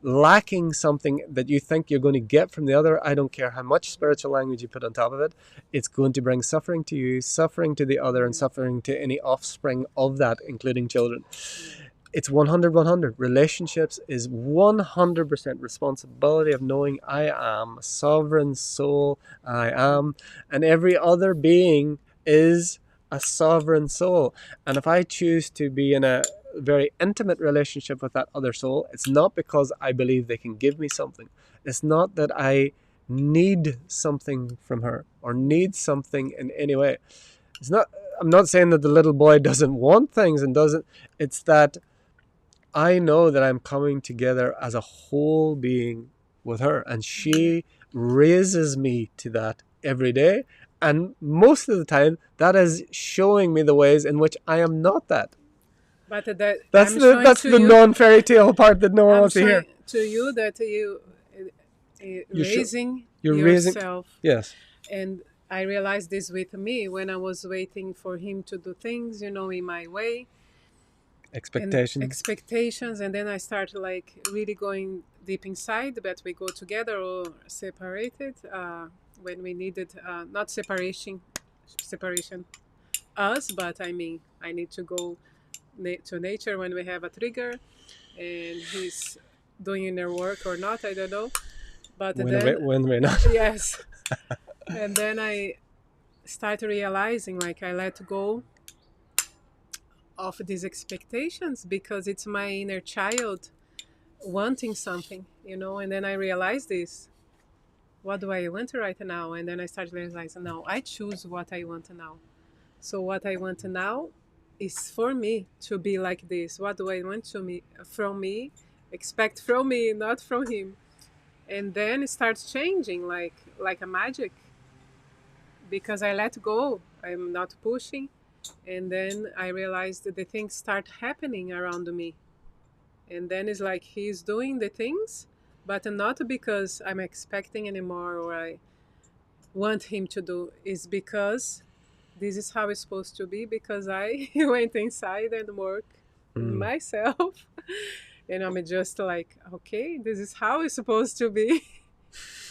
Speaker 1: lacking something that you think you're going to get from the other, I don't care how much spiritual language you put on top of it, it's going to bring suffering to you, suffering to the other, and
Speaker 2: Yeah.
Speaker 1: suffering to any offspring of that, including children.
Speaker 2: Yeah.
Speaker 1: It's 100-100. Relationships is 100% responsibility of knowing I am a sovereign soul. I am, and every other being is a sovereign soul. And if I choose to be in a very intimate relationship with that other soul, it's not because I believe they can give me something. It's not that I need something from her or need something in any way. It's not. I'm not saying that the little boy doesn't want things and doesn't. It's that I know that I'm coming together as a whole being with her, and
Speaker 2: Yeah.
Speaker 1: she raises me to that every day. And most of the time, that is showing me the ways in which I am not that.
Speaker 2: But that
Speaker 1: That's
Speaker 2: I'm
Speaker 1: the
Speaker 2: showing
Speaker 1: that's
Speaker 2: to
Speaker 1: the
Speaker 2: you,
Speaker 1: non fairy tale part that no one
Speaker 2: I'm
Speaker 1: wants to
Speaker 2: showing
Speaker 1: hear.
Speaker 2: to you that you
Speaker 1: You should.
Speaker 2: raising
Speaker 1: You're raising.
Speaker 2: yourself.
Speaker 1: Yes.
Speaker 2: And I realized this with me when I was waiting for him to do things, in my way, and
Speaker 1: Expectations.
Speaker 2: expectations. And then I started like really going deep inside, but we go together or separated when we needed, not separation us, but I mean, I need to go to nature when we have a trigger, and he's doing inner work or not, I don't know. But then,
Speaker 1: When we're not.
Speaker 2: yes, and then I started realizing like I let go of these expectations because it's my inner child wanting something, and then I realized this. What do I want right now? And then I started realizing, no, I choose what I want now. So what I want now is for me to be like this. What do I want to me from me? Expect from me, not from him. And then it starts changing like a magic because I let go. I'm not pushing. And then I realized that the things start happening around me. And then it's like he's doing the things, but not because I'm expecting anymore or I want him to do. It's because this is how it's supposed to be because I went inside and worked. in
Speaker 1: Mm.
Speaker 2: myself. And I'm just like, okay, this is how it's supposed to be.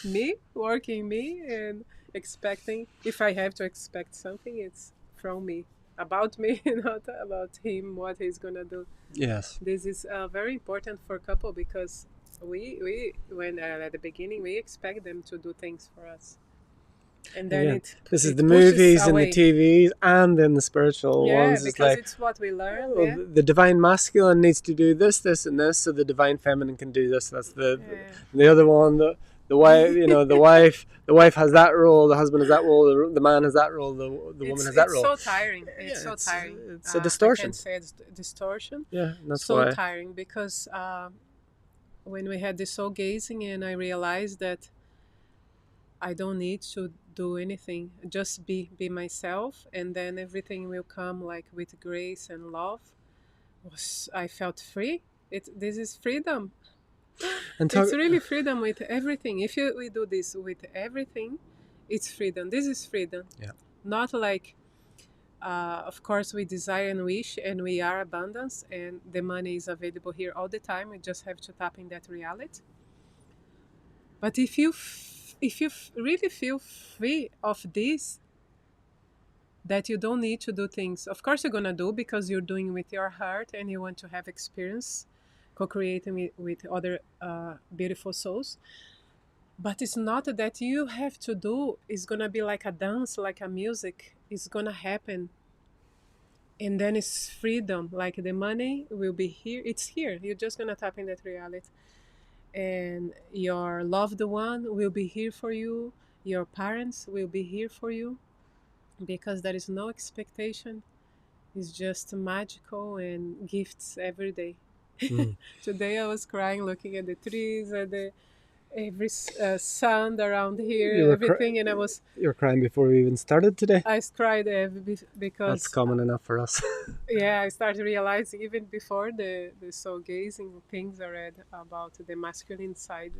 Speaker 2: Me working me and expecting, if I have to expect something, it's from me, about me, not about him, what he's gonna do.
Speaker 1: Yes.
Speaker 2: This is very important for couple because we when at the beginning we expect them to do things for us, and then
Speaker 1: Again, this is the
Speaker 2: it pushes
Speaker 1: movies and the
Speaker 2: away.
Speaker 1: TVs and then the spiritual
Speaker 2: Yeah,
Speaker 1: ones. It's
Speaker 2: because
Speaker 1: like,
Speaker 2: it's what we learn.
Speaker 1: oh,
Speaker 2: Yeah,
Speaker 1: the divine masculine needs to do this, this, and this, so the divine feminine can do this. That's
Speaker 2: yeah.
Speaker 1: the other one. The wife, the wife has that role. The husband has that role. The man has that role. The woman has that
Speaker 2: It's
Speaker 1: role.
Speaker 2: so tiring. It's
Speaker 1: Yeah,
Speaker 2: so tiring.
Speaker 1: it's a
Speaker 2: I can
Speaker 1: distortion.
Speaker 2: say it's distortion.
Speaker 1: Yeah, and that's
Speaker 2: So
Speaker 1: why.
Speaker 2: tiring because when we had this soul gazing, and I realized that I don't need to do anything, just be myself, and then everything will come like with grace and love. I felt free. This is freedom.
Speaker 1: And talk.
Speaker 2: It's really freedom with everything. If we do this with everything, it's freedom. This is freedom.
Speaker 1: Yeah.
Speaker 2: Not like, of course, we desire and wish, and we are abundance, and the money is available here all the time. We just have to tap in that reality. But if you really feel free of this, that you don't need to do things. Of course, you're gonna do because you're doing with your heart and you want to have experience, co-creating with other beautiful souls. But it's not that you have to do. It's gonna be like a dance, like a music. It's gonna happen, and then it's freedom. Like the money will be here. It's here. You're just gonna tap in that reality, and your loved one will be here for you. Your parents will be here for you because there is no expectation. It's just magical and gifts every day.
Speaker 1: Mm.
Speaker 2: Today I was crying looking at the trees and the every sound around
Speaker 1: You
Speaker 2: here,
Speaker 1: were
Speaker 2: everything, and I was
Speaker 1: you were crying before we even started today.
Speaker 2: I cried
Speaker 1: That's
Speaker 2: because
Speaker 1: common enough for us.
Speaker 2: yeah, I started realizing even before the soul gazing things I read about the masculine side,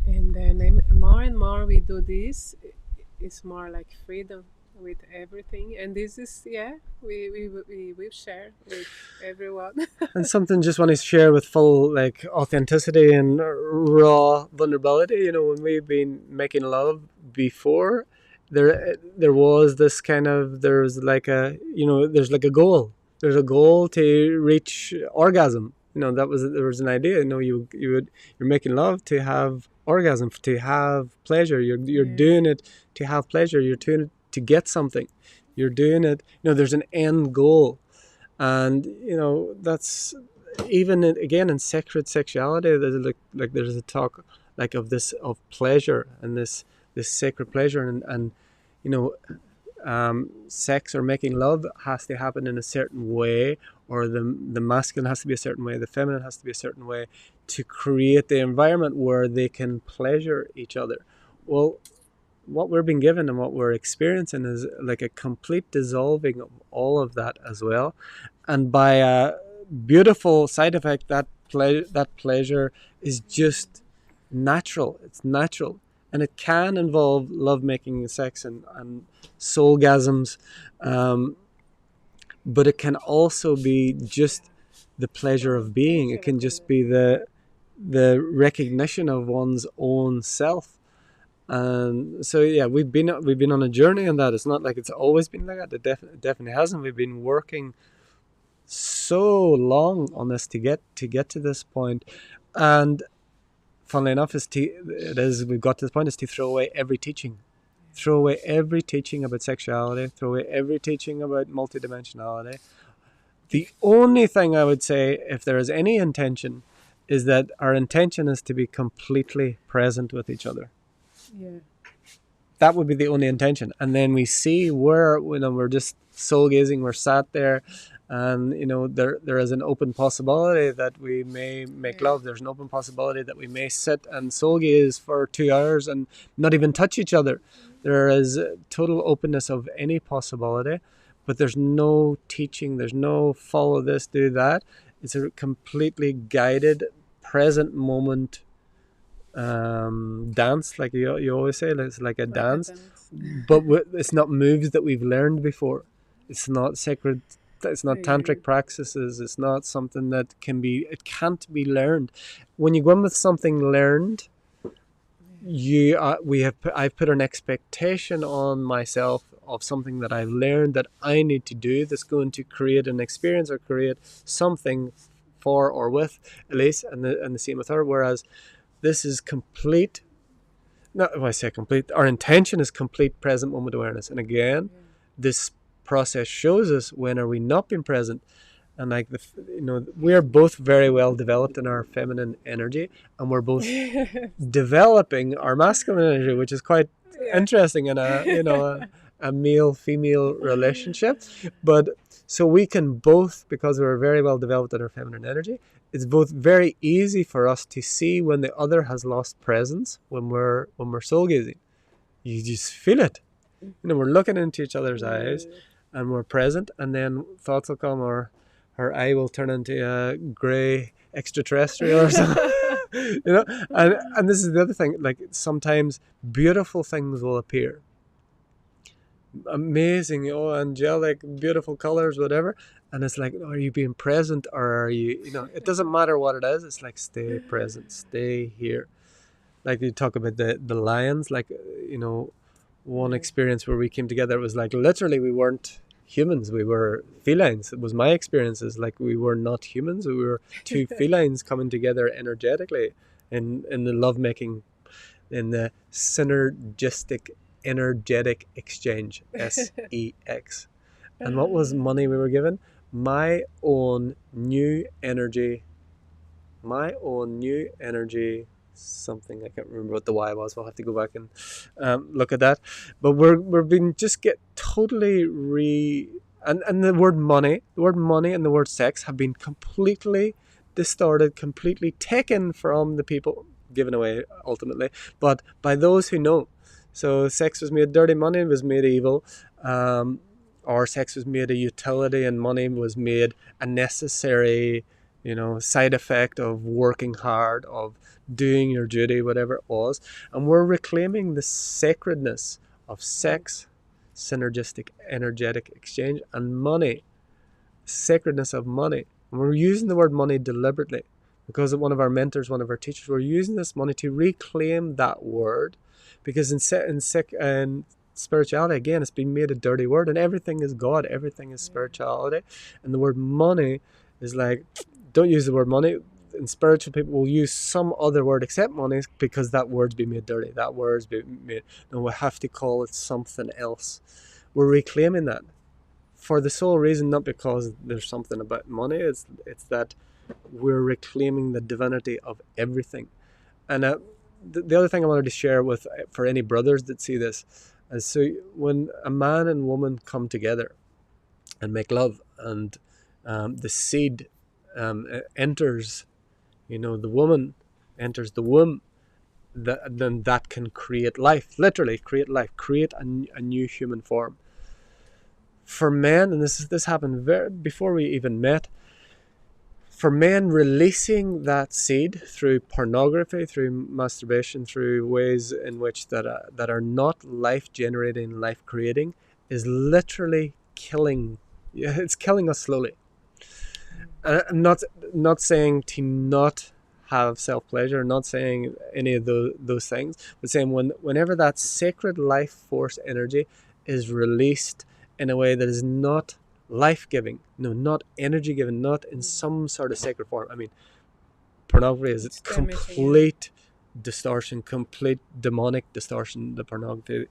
Speaker 2: and then more and more we do this, it's more like freedom with everything, and this is yeah, we will share with everyone.
Speaker 1: And something just want to share with full like authenticity and raw vulnerability. When we've been making love before, there was this kind of there's like a goal. There's a goal to reach orgasm. There was an idea. You're making love to have orgasm, to have pleasure. You're
Speaker 2: Yeah,
Speaker 1: doing it to have pleasure. You're doing it to get something. You're doing it. There's an end goal, and that's even again in sacred sexuality. There's there's a talk like of this of pleasure and this sacred pleasure, and you know sex or making love has to happen in a certain way, or the masculine has to be a certain way, the feminine has to be a certain way, to create the environment where they can pleasure each other. Well, what we're being given and what we're experiencing is like a complete dissolving of all of that as well, and by a beautiful side effect, that pleasure is just natural. It's natural, and it can involve love making, sex, and soulgasms, but it can also be just the pleasure of being. It can just be the recognition of one's own self. And so yeah, we've been on a journey on that. It's not like it's always been like that. It definitely hasn't. We've been working so long on this to get to this point, and funnily enough, we've got to this point is to throw away every teaching, throw away every teaching about sexuality, throw away every teaching about multidimensionality. The only thing I would say, if there is any intention, is that our intention is to be completely present with each other.
Speaker 2: yeah,
Speaker 1: That would be the only intention, and then we see where we're just soul gazing, we're sat there, and there is an open possibility that we may make
Speaker 2: yeah,
Speaker 1: love. There's an open possibility that we may sit and soul gaze for 2 hours and not even touch each other. There is total openness of any possibility, but there's no teaching, there's no follow this, do that. It's a completely guided present moment dance, like you always say. It's like a
Speaker 2: like a
Speaker 1: dance,
Speaker 2: dance.
Speaker 1: but it's not moves that we've learned before. It's not sacred it's not
Speaker 2: Yeah.
Speaker 1: tantric practices. It's not something that it can't be learned. When you go in with something learned, I've put an expectation on myself of something that I've learned that I need to do, that's going to create an experience or create something for or with Elise, and the same with her. Whereas this is complete. Not when I say complete, our intention is complete present moment awareness. And again,
Speaker 2: Yeah.
Speaker 1: this process shows us when are we not being present. And like we are both very well developed in our feminine energy, and we're both
Speaker 2: Yeah.
Speaker 1: developing our masculine energy, which is quite
Speaker 2: Yeah.
Speaker 1: interesting in a male female relationship. But so we can both, because we're very well developed in our feminine energy, it's both very easy for us to see when the other has lost presence when we're soul gazing. You just feel it. We're looking into each other's eyes,
Speaker 2: Yeah.
Speaker 1: and we're present, and then thoughts will come, or her eye will turn into a grey extraterrestrial or something. And this is the other thing, like sometimes beautiful things will appear, amazing, angelic, beautiful colors, whatever, and it's like, are you being present, or are it doesn't matter what it is. It's like, stay present, stay here. Like you talk about the lions, like one
Speaker 2: Yeah.
Speaker 1: experience where we came together, it was like literally we weren't humans, we were felines. It was my experiences, like we were not humans, we were two felines coming together energetically in the lovemaking, in the synergistic energetic exchange, sex. And what was money we were given? My own new energy, my own new energy something. I can't remember what the why was. We'll have to go back and look at that. But we're being just get totally and the word money and the word sex have been completely distorted, completely taken from the people, given away ultimately, but by those who know. So sex was made dirty, money was made evil, or sex was made a utility, and money was made a necessary, side effect of working hard, of doing your duty, whatever it was. And we're reclaiming the sacredness of sex, synergistic, energetic exchange, and money, sacredness of money. And we're using the word money deliberately because of one of our mentors, one of our teachers. We're using this money to reclaim that word, because in spirituality, again, it's been made a dirty word, and everything is God, everything is spirituality. And the word money is like, don't use the word money. And spiritual people will use some other word except money, because that word's been made dirty. That word's been made, and we have to call it something else. We're reclaiming that for the sole reason, not because there's something about money. It's that we're reclaiming the divinity of everything. And the other thing I wanted to share with, for any brothers that see this, is, so when a man and woman come together and make love, and the seed enters, the woman enters the womb, then that can create life, literally create life, create a new human form. For men, and this happened before we even met, for men, releasing that seed through pornography, through masturbation, through ways in which that are not life generating, life creating, is literally killing. Yeah, it's killing us slowly. I'm not saying to not have self pleasure, not saying any of those things, but saying whenever that sacred life force energy is released in a way that is not life giving, no, not energy giving, not in some sort of sacred form. I mean, pornography is
Speaker 2: It's damaging. Yeah.
Speaker 1: complete distortion, complete demonic distortion. The pornography,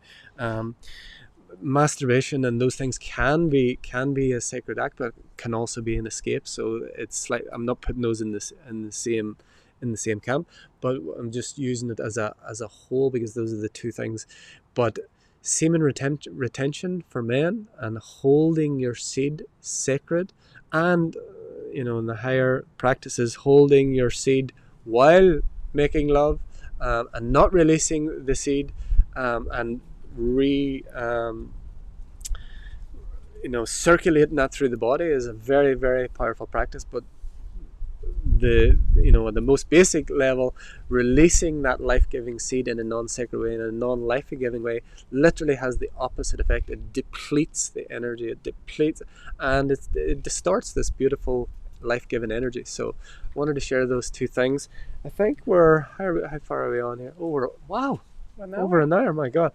Speaker 1: masturbation, and those things can be a sacred act, but can also be an escape. So it's like, I'm not putting those in the same camp, but I'm just using it as a whole, because those are the two things. But semen retention for men, and holding your seed sacred, and in the higher practices, holding your seed while making love, and not releasing the seed, and circulating that through the body, is a very, very powerful practice. But at the most basic level, releasing that life-giving seed in a non-sacred way, in a non-life-giving way, literally has the opposite effect. It depletes the energy, it depletes, and it distorts this beautiful life-giving energy. So I wanted to share those two things. I think how far are we on here? Wow,
Speaker 2: 1
Speaker 1: over
Speaker 2: hour?
Speaker 1: an hour, my God.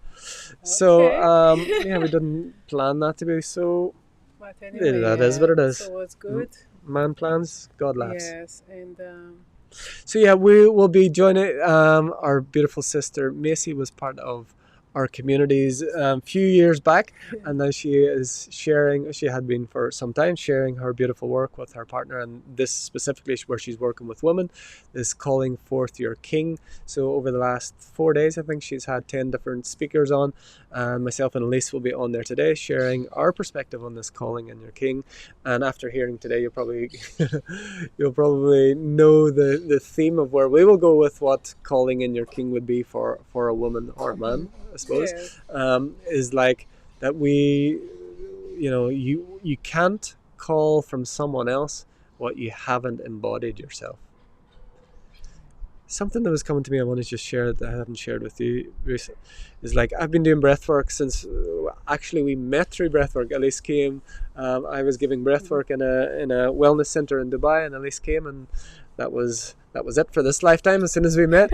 Speaker 1: So
Speaker 2: Okay.
Speaker 1: yeah, we didn't plan that to be so.
Speaker 2: But
Speaker 1: That
Speaker 2: anyway,
Speaker 1: is what it
Speaker 2: so
Speaker 1: is.
Speaker 2: it was good.
Speaker 1: Man plans, God laughs.
Speaker 2: Yes, and
Speaker 1: So yeah, we will be joining our beautiful sister Macy was part of our communities a few years back, and now she is sharing. She had been for some time sharing her beautiful work with her partner, and this specifically is where she's working with women, is calling forth your king. So over the last 4 days, I think she's had 10 different speakers on, and myself and Elise will be on there today sharing our perspective on this calling in your king. And after hearing today, you'll probably you'll probably know the theme of where we will go with what calling in your king would be for a woman or a man, I suppose.
Speaker 2: yes,
Speaker 1: Is like that we, you can't call from someone else what you haven't embodied yourself. Something that was coming to me, I want to just share that I haven't shared with you recently, is like I've been doing breath work since actually we met through breath work. Elise came. I was giving breath work in a wellness center in Dubai, and Elise came, and that was it for this lifetime. As soon as we met,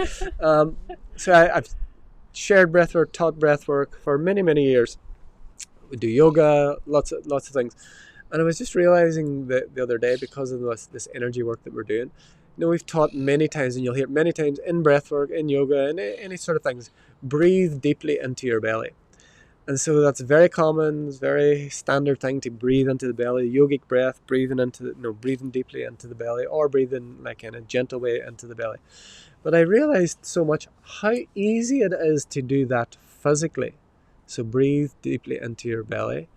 Speaker 1: so I've shared breath work, taught breath work for many years. We do yoga, lots of things, and I was just realizing that the other day, because of this energy work that we're doing, we've taught many times, and you'll hear many times in breathwork, in yoga, and any sort of things, breathe deeply into your belly. And so that's very common, it's a very standard thing to breathe into the belly. Yogic breath, breathing deeply into the belly, or breathing like in a gentle way into the belly. But I realized so much how easy it is to do that physically. So breathe deeply into your belly,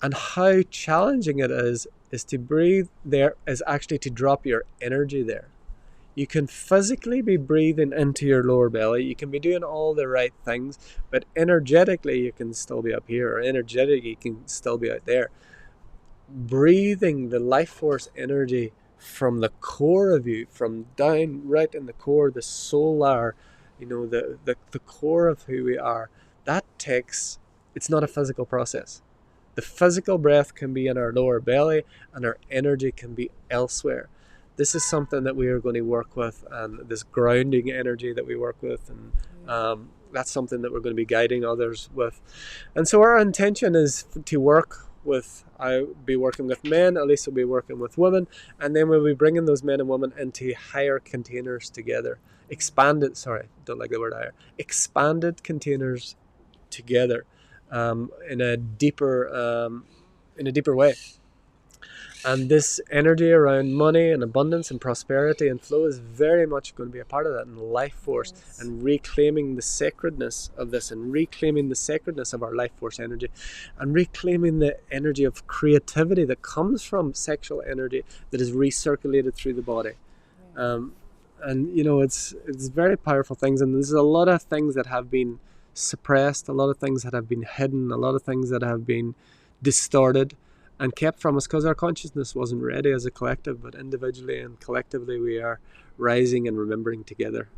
Speaker 1: and how challenging it is to breathe there is actually to drop your energy there. You can physically be breathing into your lower belly, you can be doing all the right things, but energetically you can still be up here, or energetically you can still be out there. Breathing the life force energy from the core of you, from down right in the core, the solar, the core of who we are, that takes, it's not a physical process. The physical breath can be in our lower belly, and our energy can be elsewhere. This is something that we are going to work with, and this grounding energy that we work with, and that's something that we're going to be guiding others with. And so our intention is to work with, I'll be working with men, Elise will be working with women, and then we'll be bringing those men and women into higher containers together. Don't like the word higher. Expanded containers together, in a deeper way. And this energy around money and abundance and prosperity and flow is very much going to be a part of that, and life force,
Speaker 2: yes,
Speaker 1: and reclaiming the sacredness of this, and reclaiming the sacredness of our life force energy, and reclaiming the energy of creativity that comes from sexual energy that is recirculated through the body. Um, and it's very powerful things, and there's a lot of things that have been suppressed, a lot of things that have been hidden, a lot of things that have been distorted and kept from us because our consciousness wasn't ready as a collective, but individually and collectively we are rising and remembering together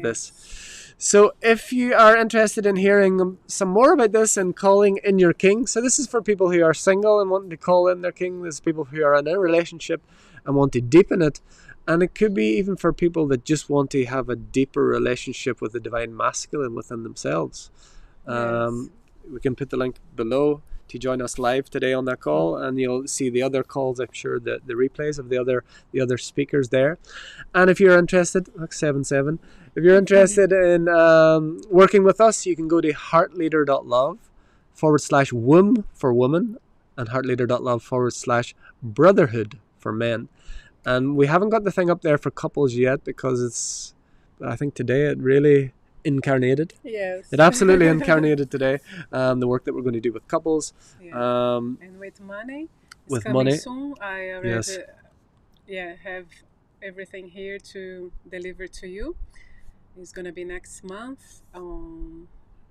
Speaker 1: this.
Speaker 2: yes,
Speaker 1: So if you are interested in hearing some more about this and calling in your king, so this is for people who are single and wanting to call in their king, there's people who are in a relationship and want to deepen it, and it could be even for people that just want to have a deeper relationship with the divine masculine within themselves.
Speaker 2: yes.
Speaker 1: We can put the link below to join us live today on that call, and you'll see the other calls, I'm sure, the replays of the other speakers there. And if you're interested, like 77, if you're interested in working with us, you can go to heartleader.love/womb for woman, and heartleader.love/brotherhood for men. And we haven't got the thing up there for couples yet because I think today it really incarnated.
Speaker 2: Yes.
Speaker 1: It absolutely incarnated today, the work that we're going to do with couples,
Speaker 2: Yeah.
Speaker 1: um,
Speaker 2: And with money, it's
Speaker 1: with
Speaker 2: coming
Speaker 1: money.
Speaker 2: soon. I
Speaker 1: Yes.
Speaker 2: already, yeah, have everything here to deliver to you. It's gonna be next month on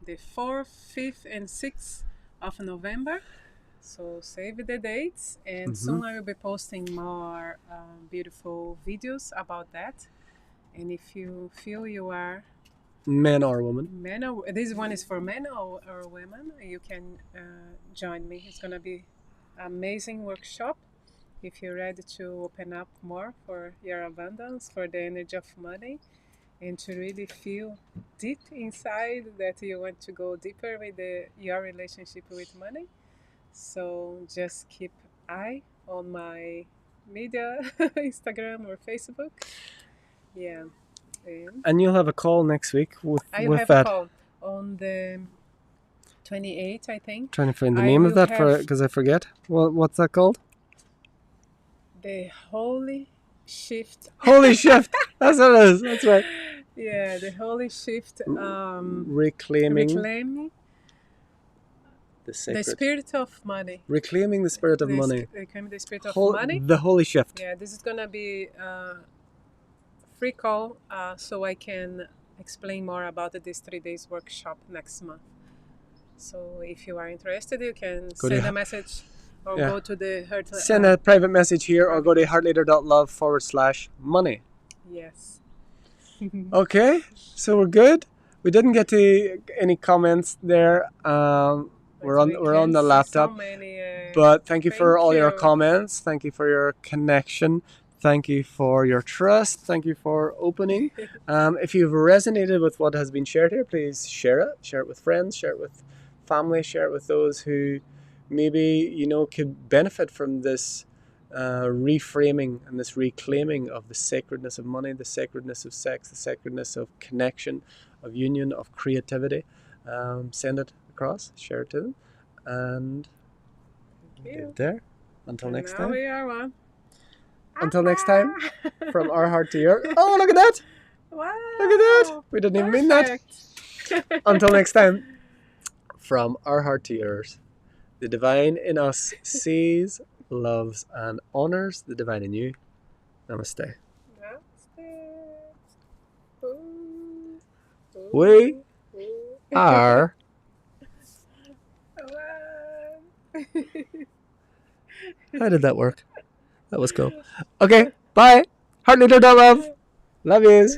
Speaker 2: the 4th, 5th, and 6th of November. So save the dates, and
Speaker 1: Mm-hmm.
Speaker 2: soon I will be posting more beautiful videos about that. And if you feel you are
Speaker 1: Men or women.
Speaker 2: men or this one is for men or women, you can join me. It's gonna be amazing workshop if you're ready to open up more for your abundance, for the energy of money, and to really feel deep inside that you want to go deeper with your relationship with money. So just keep eye on my media, Instagram or Facebook. Yeah, and
Speaker 1: And you'll have a call next week
Speaker 2: I will
Speaker 1: with
Speaker 2: have a
Speaker 1: that.
Speaker 2: call on the 28th, I think.
Speaker 1: Trying to find the
Speaker 2: I
Speaker 1: name of
Speaker 2: will
Speaker 1: that for
Speaker 2: have
Speaker 1: because I forget. What's that called?
Speaker 2: the Holy Shift.
Speaker 1: Holy shift! That's what it is. That's right.
Speaker 2: Yeah, the Holy Shift.
Speaker 1: Reclaiming
Speaker 2: Reclaiming
Speaker 1: the
Speaker 2: the
Speaker 1: sacred.
Speaker 2: spirit of money.
Speaker 1: Reclaiming the spirit of money.
Speaker 2: Reclaiming the spirit of money.
Speaker 1: The holy shift.
Speaker 2: Yeah, this is gonna be a free call, so I can explain more about this 3 days workshop next month. So if you are interested, you can
Speaker 1: Go
Speaker 2: send
Speaker 1: to-
Speaker 2: a message or
Speaker 1: Yeah.
Speaker 2: go to the Heart.
Speaker 1: Send a private message here or go to
Speaker 2: private
Speaker 1: heartleader.love/money.
Speaker 2: Yes.
Speaker 1: Okay, so we're good. We didn't get to any comments there. We're
Speaker 2: But we
Speaker 1: on
Speaker 2: can
Speaker 1: the
Speaker 2: see
Speaker 1: laptop.
Speaker 2: So many,
Speaker 1: But thank you for
Speaker 2: thank
Speaker 1: all your
Speaker 2: you.
Speaker 1: comments. Thank you for your connection. Thank you for your trust. Thank you for opening. If you've resonated with what has been shared here, please share it. Share it with friends. Share it with family. Share it with those who maybe could benefit from this reframing and this reclaiming of the sacredness of money, the sacredness of sex, the sacredness of connection, of union, of creativity. Send it across. Share it to them, and
Speaker 2: Thank you.
Speaker 1: there. Until
Speaker 2: And
Speaker 1: next
Speaker 2: now
Speaker 1: time.
Speaker 2: we are one.
Speaker 1: Until next time, from our heart to your. Oh, look at that!
Speaker 2: Wow.
Speaker 1: Look at that! We didn't even mean that.
Speaker 2: Perfect.
Speaker 1: Until next time, from our heart to yours. The divine in us sees, loves, and honors the divine in you. Namaste.
Speaker 2: Namaste. Ooh.
Speaker 1: We
Speaker 2: Ooh.
Speaker 1: are.
Speaker 2: Wow.
Speaker 1: How did that work? That was cool. Okay, bye. Heart leader, love. Love yous.